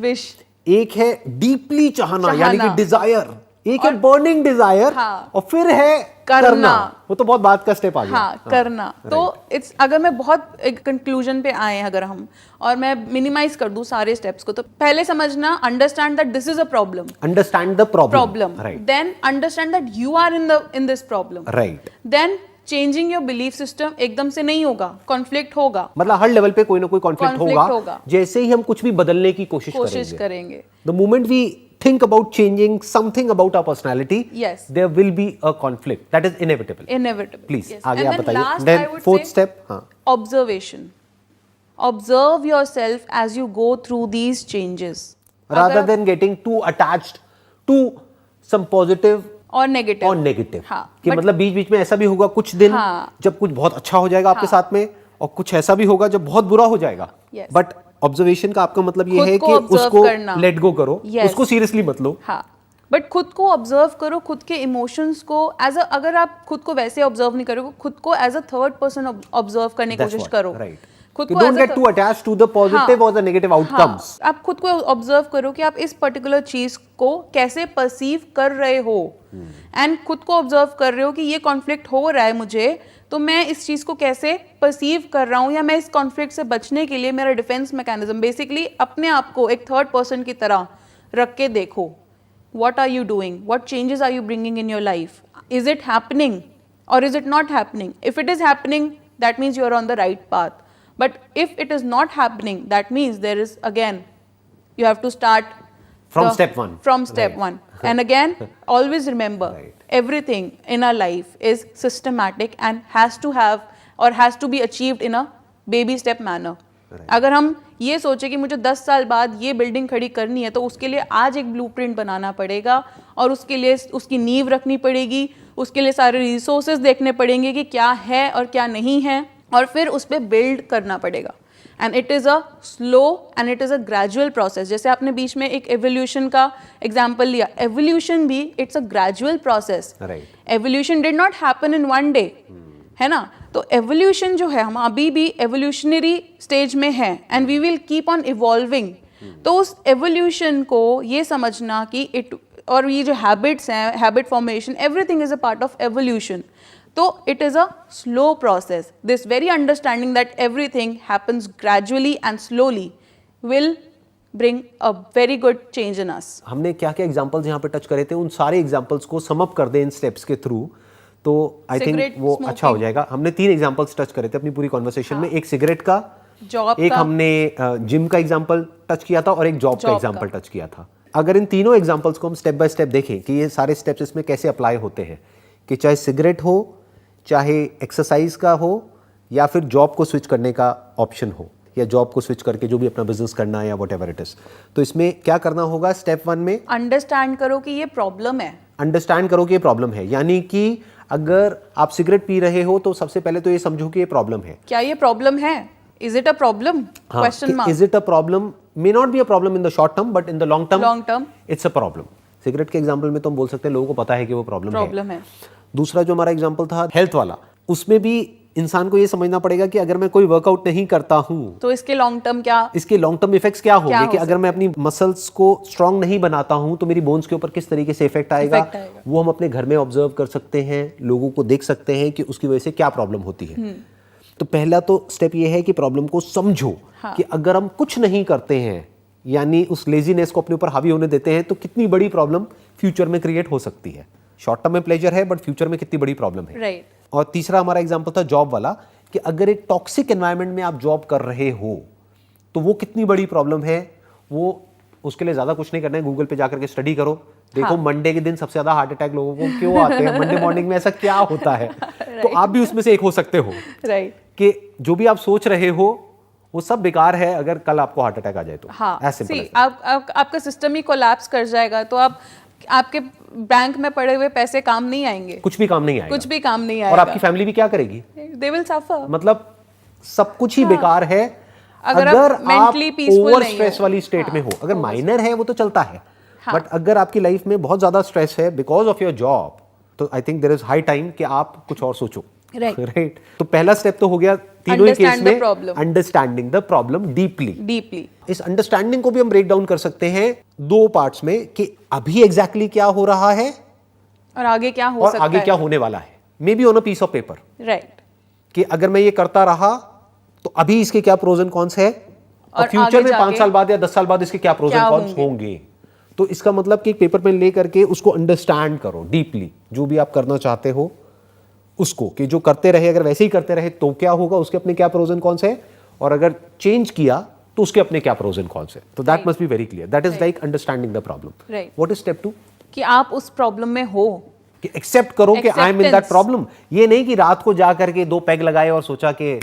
एक है डीपली चाहना यानी कि डिजायर, एक है बर्निंग डिजायर, और फिर है करना। वो तो बहुत बात का स्टेप आ गया। करना। तो इट्स, अगर मैं बहुत एक कंक्लूजन पे आए अगर हम, और मैं मिनिमाइज कर दूं सारे स्टेप्स को, तो पहले समझना, understand that this is a problem, understand the problem, then understand that you are in this problem, right, then changing your belief system एकदम से नहीं होगा, कॉन्फ्लिक्ट होगा, मतलब हर लेवल पे कोई ना कोई कॉन्फ्लिक्ट होगा। जैसे ही हम कुछ भी बदलने की कोशिश करेंगे, the moment we think about changing something about our personality, yes, there will be a conflict that is inevitable. Please, आगे आप बताइए। Then fourth step, observation. Observe yourself as you go through these changes, rather than getting too attached to some positive और negative. कि मतलब बीच बीच में ऐसा भी होगा कुछ दिन जब कुछ बहुत अच्छा हो जाएगा आपके साथ में, और कुछ ऐसा भी होगा जब बहुत बुरा हो जाएगा, बट ऑब्जर्वेशन का आपका मतलब ये खुद है को कि observe उसको करना। लेट गो करो, Yes. उसको सीरियसली मत लो। हाँ, बट खुद को ऑब्जर्व करो, खुद के इमोशंस को अगर आप खुद को वैसे ऑब्जर्व नहीं करोगे, खुद को as a third person observe करने की That's कोशिश what, करो। right. खुद कि को don't as a get too attached to the positive or the negative outcomes. हाँ, आप खुद को ऑब्जर्व करो कि आप इस पर्टिकुलर चीज को कैसे परसीव कर रहे हो, एंड खुद को ऑब्जर्व कर रहे हो कि ये कॉन्फ्लिक्ट हो रहा है मुझे, तो मैं इस चीज को कैसे परसीव कर रहा हूँ, या मैं इस कॉन्फ्लिक्ट से बचने के लिए मेरा डिफेंस मैकेनिज्म, बेसिकली अपने आप को एक थर्ड पर्सन की तरह रख के देखो। What are you doing? What changes are you bringing in your life? Is it happening or is it not happening? If it is happening, that means you are on the right path. But if it is not happening, that means there is, again, you have to start From step one. From step Right. one. And again, always remember, Right. everything in our life is systematic and has to have or has to be achieved in a baby step manner. अगर हम ये सोचे कि मुझे 10 साल बाद ये building खड़ी करनी है, तो उसके लिए आज एक ब्लूप्रिंट बनाना पड़ेगा, और उसके लिए उसकी नींव रखनी पड़ेगी, उसके लिए सारे रिसोर्सेज देखने पड़ेंगे कि क्या है और क्या नहीं है, और फिर उस पर बिल्ड करना पड़ेगा। And it is a slow and it is a gradual process. जैसे आपने बीच में एक एवोल्यूशन का एग्जाम्पल लिया, एवोल्यूशन भी it's a gradual process. Evolution did not happen in one day, है ना। तो एवोल्यूशन जो है, हम अभी भी एवोल्यूशनरी स्टेज में है, and we will keep on evolving. तो उस एवोल्यूशन को ये समझना कि इट, और ये जो हैबिट्स हैं, habit formation, everything is a part of evolution. तो it is a slow process. This very understanding that everything happens gradually and slowly will bring a very good change in us. हमने क्या क्या examples यहाँ पे touch करे थे, उन सारे एग्जांपल्स को सम अप कर दें इन स्टेप्स के थ्रू, तो आई थिंक वो अच्छा हो जाएगा। हमने 3 एग्जांपल्स टच करे थे अपनी पूरी कॉन्वर्सेशन में, एक सिगरेट का, जॉब एक का, हमने जिम का एग्जांपल टच किया था, और एक जॉब का एग्जांपल टच किया था। अगर इन तीनों एग्जांपल्स को हम स्टेप बाय स्टेप देखें कि ये सारे स्टेप्स इसमें कैसे अप्लाई होते हैं, कि चाहे सिगरेट हो, चाहे एक्सरसाइज का हो, या फिर जॉब को स्विच करने का ऑप्शन हो, या जॉब को स्विच करके जो भी अपना बिजनेस करना है या व्हाटएवर इट इज, तो इसमें क्या करना होगा? स्टेप 1 में अंडरस्टैंड करो कि ये प्रॉब्लम है। अंडरस्टैंड करो कि ये प्रॉब्लम है, यानी कि अगर आप सिगरेट पी रहे हो तो सबसे पहले तो ये समझो कि ये प्रॉब्लम है। क्या ये प्रॉब्लम है? Is it a problem? Question mark. Is it a problem? May not be a problem in the short term, but in the long term it's a problem. Cigarette के एग्जांपल में तो हम बोल सकते हैं लोगों को पता है कि वो प्रॉब्लम है। दूसरा जो हमारा एग्जांपल था हेल्थ वाला, उसमें भी इंसान को ये समझना पड़ेगा कि अगर मैं कोई वर्कआउट नहीं करता हूं तो इसके लॉन्ग टर्म क्या, इसके लॉन्ग टर्म इफेक्ट्स क्या होंगे, कि अगर मैं अपनी मसल्स को स्ट्रांग नहीं बनाता हूं तो मेरी बोन्स के ऊपर किस तरीके से इफेक्ट आएगा। वो हम अपने घर में ऑब्जर्व कर सकते हैं, लोगों को देख सकते हैं कि उसकी वजह से क्या प्रॉब्लम होती है। तो पहला तो स्टेप ये है कि प्रॉब्लम को समझो, कि अगर हम कुछ नहीं करते हैं, यानी उस लेजीनेस को अपने ऊपर हावी होने देते हैं, तो कितनी बड़ी प्रॉब्लम फ्यूचर में क्रिएट हो सकती है। शॉर्ट टर्म में प्लेजर है, बट फ्यूचर में कितनी बड़ी प्रॉब्लम है। राइट। और तीसरा हमारा एग्जांपल था जॉब वाला, कि अगर एक टॉक्सिक एनवायरनमेंट में आप जॉब कर रहे हो तो वो कितनी बड़ी प्रॉब्लम है। वो उसके लिए ज्यादा कुछ नहीं करना है, गूगल पे जाकर के स्टडी करो, देखो मंडे के दिन सबसे ज्यादा हार्ट अटैक लोगों को क्यों आते हैं, मंडे मॉर्निंग में ऐसा क्या होता है। तो आप भी उसमें से एक हो सकते हो, राइट, कि जो भी आप सोच रहे हो वो सब बेकार है अगर कल आपको हार्ट अटैक आ जाए तो। हाँ, सी आपका सिस्टम ही कोलैप्स कर जाएगा, तो आपके बैंक में पड़े हुए पैसे काम नहीं आएंगे, कुछ भी काम नहीं आएगा, कुछ भी काम नहीं आएगा, और आपकी फैमिली भी क्या करेगी? They will suffer. मतलब सब कुछ ही बेकार है अगर आप मेंटली पीसफुल ओवर नहीं स्ट्रेस वाली स्टेट में हो। अगर माइनर है वो तो चलता है, बट अगर आपकी लाइफ में बहुत ज्यादा स्ट्रेस है बिकॉज ऑफ योर जॉब, तो I think there is high time कि आप कुछ और सोचो। राइट। तो पहला स्टेप तो हो गया तीनों ही केस में, अंडरस्टैंडिंग द प्रॉब्लम डीपली। इस अंडरस्टैंडिंग को भी हम ब्रेक डाउन कर सकते हैं 2 पार्ट्स में, कि अभी एग्जैक्टली क्या हो रहा है और आगे क्या हो सकता है, और आगे क्या होने वाला है। Maybe on a piece of paper, right, कि अगर मैं ये करता रहा तो अभी इसके क्या प्रोज एंड कॉन्स है, और फ्यूचर में 5 साल बाद या 10 साल बाद इसके क्या प्रोज एंड कॉन्स होंगे। तो इसका मतलब कि एक पेपर पेन ले करके उसको अंडरस्टैंड करो डीपली, जो भी आप करना चाहते हो उसको, कि जो करते रहे अगर वैसे ही करते रहे तो क्या होगा, उसके अपने क्या प्रोज एंड कॉन्स है, और अगर चेंज किया तो उसके अपने क्या प्रोज एंड कॉन्स है। तो that must be very clear. That is like understanding the problem. What is step 2? कि आप उस प्रॉब्लम में हो, कि एक्सेप्ट करो कि आई एम इन दैट प्रॉब्लम। ये नहीं कि रात को जा करके 2 पैग लगाए और सोचा कि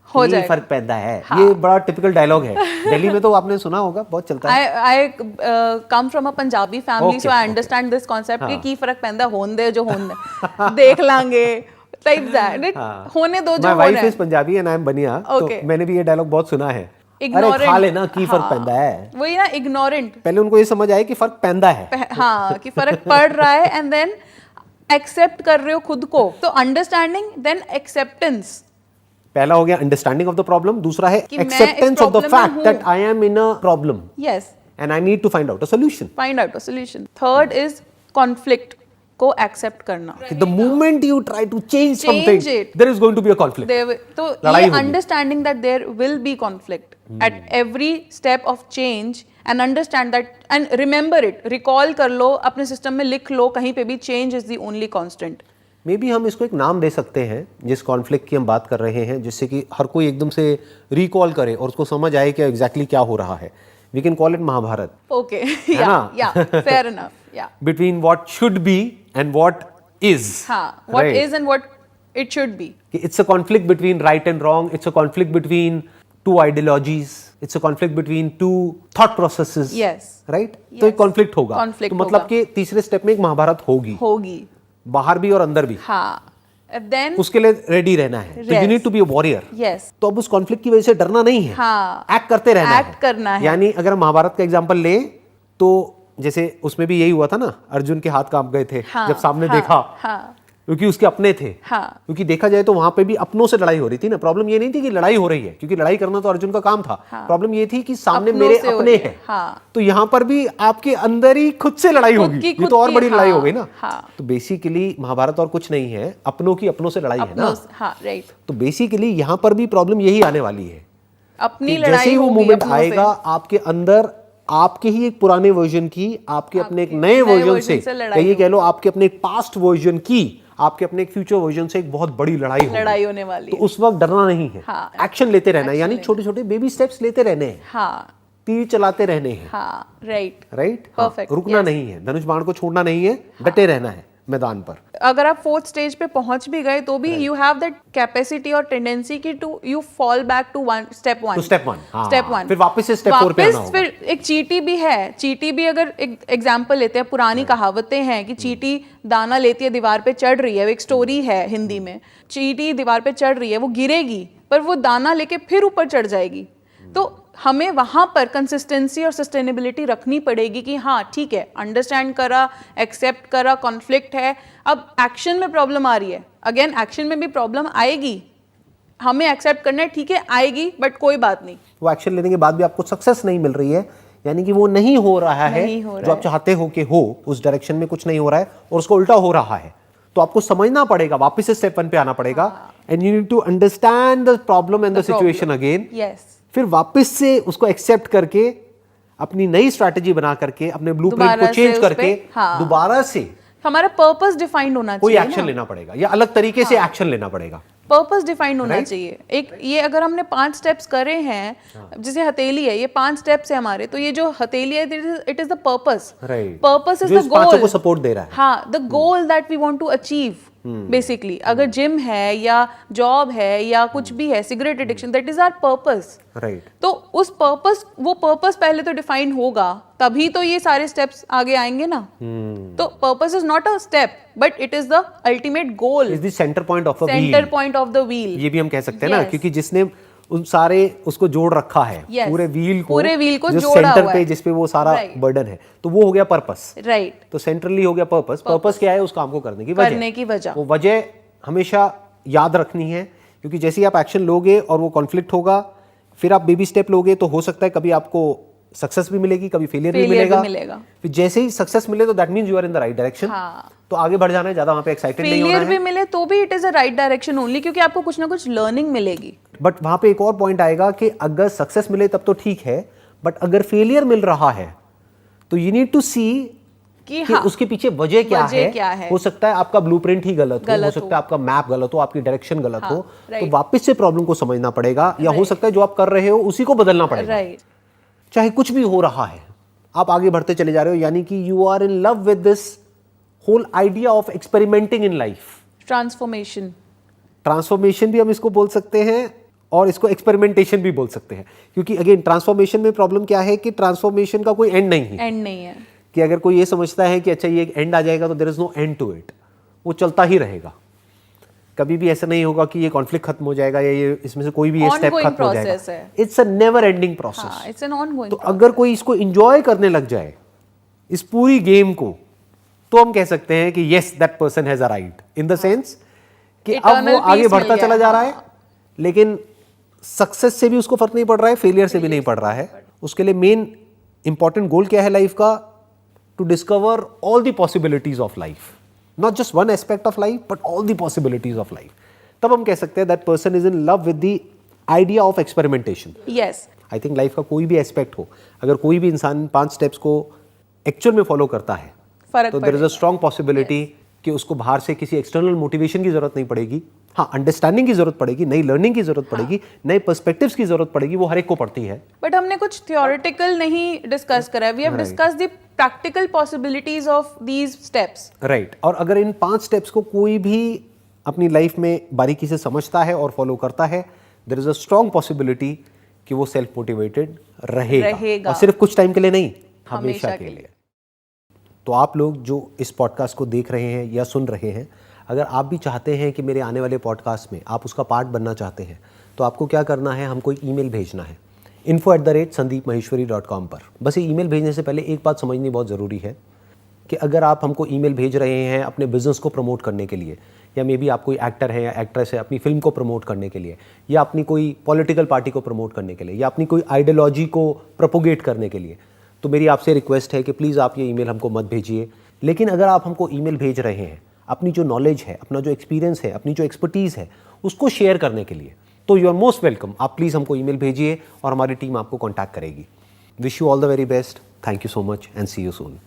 हो जाए, फर्क पैदा है। हाँ। ये बड़ा टिपिकल डायलॉग है, दिल्ली में तो आपने सुना होगा, बहुत चलता है। I come from a Punjabi family, so I understand this concept कि की फर्क पैदा होने दे जो होने देख लांगे, like that, होने दो जो होना है। My wife is Punjabi and I am बनिया, तो मैंने भी ये डायलॉग बहुत सुना है। ignorant, खा लेना की फर्क हाँ, पैंदा है। वही ना, ignorant, पहले उनको ये समझ आए कि फर्क पैंदा है। हाँ, कि फर्क पड़ रहा है, एंड देन एक्सेप्ट कर रहे हो खुद को। तो अंडरस्टैंडिंग देन एक्सेप्टेंस। पहला हो गया अंडरस्टैंडिंग ऑफ द प्रॉब्लम, दूसरा है कि मैं इस acceptance of the problem in fact हूँ। That I am in a problem yes, and I need to find out a solution. Find out a solution. Third is conflict को accept करना। The moment you try to change something, it. there is going to be a conflict. तो लड़ाई ये होगी। Understanding that there will be conflict at every step of change, and understand that and remember it, recall कर लो, अपने system में लिख लो, कहीं पे भी change is the only constant. May be हम इसको एक नाम दे सकते हैं जिस कॉन्फ्लिक्ट की हम बात कर रहे हैं, जिससे कि हर कोई एकदम से रिकॉल करे और उसको समझ आए कि एग्जैक्टली क्या हो रहा है। We can call it Mahabharata, okay, ना? या फेयर इनफ, या between what should be and what is. हाँ, what is and what it should be. It's a conflict between right and wrong. It's a conflict between two ideologies. It's a conflict between two thought processes. Yes. Right? तो एक conflict होगा। Conflict तो मतलब होगा। कि तीसरे step में एक महाभारत होगी, बाहर भी और अंदर भी। हाँ, देन उसके लिए रेडी रहना है। तो you need to be a warrior. Yes, तो अब उस कॉन्फ्लिक्ट की वजह से डरना नहीं है, हाँ, एक्ट करते रहना act करना है। यानी अगर हम महाभारत का एग्जांपल ले तो जैसे उसमें भी यही हुआ था ना, अर्जुन के हाथ कांप गए थे हाँ, जब सामने हाँ, देखा, हाँ, क्योंकि उसके अपने थे। हाँ, क्योंकि देखा जाए तो वहां पे भी अपनों से लड़ाई हो रही थी ना। प्रॉब्लम ये नहीं थी कि लड़ाई हो रही है, क्योंकि लड़ाई करना तो अर्जुन का काम था। प्रॉब्लम ये थी कि सामने अपनों मेरे से हो अपने रही है, हैं। हाँ। तो यहाँ पर भी आपके अंदर ही खुद से लड़ाई खुद होगी, की ये खुद तो और की, बड़ी लड़ाई हाँ, हो गई ना। हाँ। तो बेसिकली महाभारत और कुछ नहीं है, अपनों की अपनों से लड़ाई है ना। हाँ, राइट, तो बेसिकली यहाँ पर भी प्रॉब्लम यही आने वाली है अपनी कि लड़ाई जैसे ही वो होगी मोमेंट अपनों से। आएगा आपके अंदर, आपके ही एक पुराने वर्जन की, आपके अपने एक नए वर्जन से, लड़ाई ये कह लो आपके अपने एक पास्ट वर्जन की, आपके अपने एक फ्यूचर वर्जन से एक बहुत बड़ी लड़ाई होने वाली तो है। उस वक्त डरना नहीं है, हाँ, एक्शन लेते रहना है, यानी छोटे छोटे बेबी स्टेप्स लेते रहने हैं, हाँ, तीर चलाते रहने हैं। हाँ, राइट, राइट, Perfect, रुकना yes. नहीं है, धनुष बाण को छोड़ना नहीं है, डटे रहना है मैदान पर। अगर आप फोर्थ स्टेज पे पहुंच भी गए तो भी यू हैव दैट कैपेसिटी और टेंडेंसी की to you fall back to step one, step one, फिर वापस से स्टेप 4 पे आना होगा। फिर एक चींटी भी है, चींटी भी अगर एक एग्जांपल लेते हैं, पुरानी कहावतें हैं कि चींटी दाना लेती है, दीवार पे चढ़ रही है, एक स्टोरी है हिंदी में, चींटी दीवार पे चढ़ रही है, वो गिरेगी पर वो दाना लेके फिर ऊपर चढ़ जाएगी। तो हमें वहां पर कंसिस्टेंसी और सस्टेनेबिलिटी रखनी पड़ेगी कि हाँ ठीक है, अंडरस्टैंड करा, एक्सेप्ट करा, कॉन्फ्लिक्ट है, अब एक्शन में प्रॉब्लम आ रही है, अगेन एक्शन में भी प्रॉब्लम आएगी, हमें एक्सेप्ट करना है, ठीक है आएगी, बट कोई बात नहीं। वो एक्शन लेने के बाद भी आपको सक्सेस नहीं मिल रही है, यानी कि वो नहीं हो रहा है जो आप चाहते हो कि हो, उस डायरेक्शन में कुछ नहीं हो रहा है और उसको उल्टा हो रहा है, तो आपको समझना पड़ेगा, वापस से स्टेप 1 पे आना पड़ेगा, and you need to understand the problem and the situation again. Yes, फिर वापस से उसको एक्सेप्ट करके अपनी नई स्ट्रैटेजी बना करके अपने ब्लूप्रिंट को चेंज करके दोबारा से हमारा पर्पस डिफाइंड होना कोई चाहिए, एक्शन लेना पड़ेगा या अलग तरीके से एक्शन लेना पड़ेगा। पर्पस डिफाइंड होना चाहिए। एक ये अगर हमने 5 स्टेप्स करे हैं, जैसे हथेली है, ये 5 स्टेप्स है हमारे, तो ये जो हथेली है it is the purpose, purpose is the goal को सपोर्ट दे रहा है। हाँ, the goal that we want to achieve basically. अगर जिम है या जॉब है या कुछ भी है, cigarette addiction, that is our purpose, right. तो उस पर्पस, वो पर्पस पहले तो डिफाइन होगा, तभी तो ये सारे स्टेप्स आगे आएंगे ना। तो purpose is not a step but it is the ultimate goal, is the centre point of a wheel, centre point of the wheel, ये भी हम कह सकते हैं ना, क्योंकि जिसने उन सारे उसको जोड़ रखा है, पूरे व्हील को जो जोड़ा सेंटर हुआ पे है, जिस पे वो सारा बर्डन है, तो वो हो गया पर्पस, राइट। तो सेंट्रली हो गया पर्पस। पर्पस क्या है? उस काम को करने की वजह। वो वजह हमेशा याद रखनी है, क्योंकि जैसे ही आप एक्शन लोगे और वो कॉन्फ्लिक्ट होगा, फिर आप बेबी स्टेप लोगे तो हो सकता है कभी आपको सक्सेस भी मिलेगी, कभी फेलियर भी मिलेगा। फिर जैसे ही सक्सेस मिले तो that means you are in the right direction, तो आगे बढ़ जाना है, ज्यादा वहां पे एक्साइटेड नहीं होना है। फेलियर भी मिले तो भी it is a right direction only, क्योंकि आपको कुछ ना कुछ लर्निंग मिलेगी। बट वहां पे एक और पॉइंट आएगा कि अगर सक्सेस मिले तब तो ठीक है, बट अगर फेलियर मिल रहा है तो यू नीड टू सी कि उसके पीछे वजह क्या है। हो सकता है आपका ब्लूप्रिंट ही गलत हो सकता है आपका मैप गलत हो, आपकी डायरेक्शन गलत हो, तो वापस से प्रॉब्लम को समझना पड़ेगा, या हो सकता है जो आप कर रहे हो उसी को बदलना पड़ेगा। चाहे कुछ भी हो रहा है, आप आगे बढ़ते चले जा रहे हो, यानी कि you are in love with this whole idea of experimenting in life. Transformation भी हम इसको बोल सकते हैं और इसको एक्सपेरिमेंटेशन भी बोल सकते हैं, क्योंकि अगेन ट्रांसफॉर्मेशन में प्रॉब्लम क्या है कि ट्रांसफॉर्मेशन का कोई एंड नहीं है। कि अगर कोई ये समझता है कि अच्छा ये एक एंड आ जाएगा तो there is no end to it, वो चलता ही रहेगा। कभी भी ऐसा नहीं होगा कि ये कॉन्फ्लिक्ट खत्म हो जाएगा या ये इसमें से कोई भी ये स्टेप Ongoing खत्म हो जाएगा। process है। It's a never ending process. हाँ, इट्स एन ऑनगोइंग। तो अगर कोई इसको एंजॉय करने लग जाए इस पूरी गेम को, तो हम कह सकते हैं कि yes that person has arrived in the sense कि अब वो Eternal आगे peace बढ़ता मिल चला गया, जा रहा है, लेकिन सक्सेस से भी उसको फर्क नहीं पड़ रहा है, फेलियर से भी नहीं पड़ रहा है। उसके लिए मेन इंपॉर्टेंट गोल क्या है लाइफ का? To discover all the possibilities of life, not just one aspect of life but all the possibilities of life. तब हम कह सकते हैं that person is in love with the idea of experimentation. Yes, I think life का कोई भी aspect हो, अगर कोई भी इंसान 5 स्टेप्स को एक्चुअल में फॉलो करता है फर्क तो there is a strong possibility कि उसको बाहर से किसी एक्सटर्नल मोटिवेशन की जरूरत नहीं पड़ेगी। हाँ, अंडरस्टैंडिंग की जरूरत पड़ेगी, नई लर्निंग की जरूरत पड़ेगी, नए पर्सपेक्टिव्स की जरूरत पड़ेगी, वो हर एक को पड़ती है। बट हमने कुछ थियोरेटिकल नहीं डिस्कस करा है। We have discussed the practical possibilities of these steps. Right. और अगर इन 5 स्टेप्स को कोई भी अपनी लाइफ में बारीकी से समझता है और फॉलो करता है, there is a strong possibility कि वो सेल्फ मोटिवेटेड रहेगा। और सिर्फ कुछ टाइम के लिए नहीं, हमेशा के लिए। तो आप लोग जो इस पॉडकास्ट को देख रहे हैं या सुन रहे हैं, अगर आप भी चाहते हैं कि मेरे आने वाले पॉडकास्ट में आप उसका पार्ट बनना चाहते हैं, तो आपको क्या करना है? हमको एक ईमेल भेजना है info@sandeepmaheshwari.com पर। बस ये ईमेल भेजने से पहले एक बात समझनी बहुत ज़रूरी है कि अगर आप हमको ईमेल भेज रहे हैं अपने बिजनेस को प्रमोट करने के लिए, या मे बी आप कोई एक्टर है या एक्ट्रेस है अपनी फिल्म को प्रमोट करने के लिए, या अपनी कोई पॉलिटिकल पार्टी को प्रमोट करने के लिए, या अपनी कोई आइडियोलॉजी को प्रोपोगेट करने के लिए, तो मेरी आपसे रिक्वेस्ट है कि प्लीज़ आप ये ईमेल हमको मत भेजिए। लेकिन अगर आप हमको ईमेल भेज रहे हैं अपनी जो नॉलेज है, अपना जो एक्सपीरियंस है, अपनी जो एक्सपर्टीज़ है, उसको शेयर करने के लिए, तो यू आर मोस्ट वेलकम। आप प्लीज़ हमको ईमेल भेजिए और हमारी टीम आपको कॉन्टैक्ट करेगी। Wish you all the very best. Thank you so much and see you soon.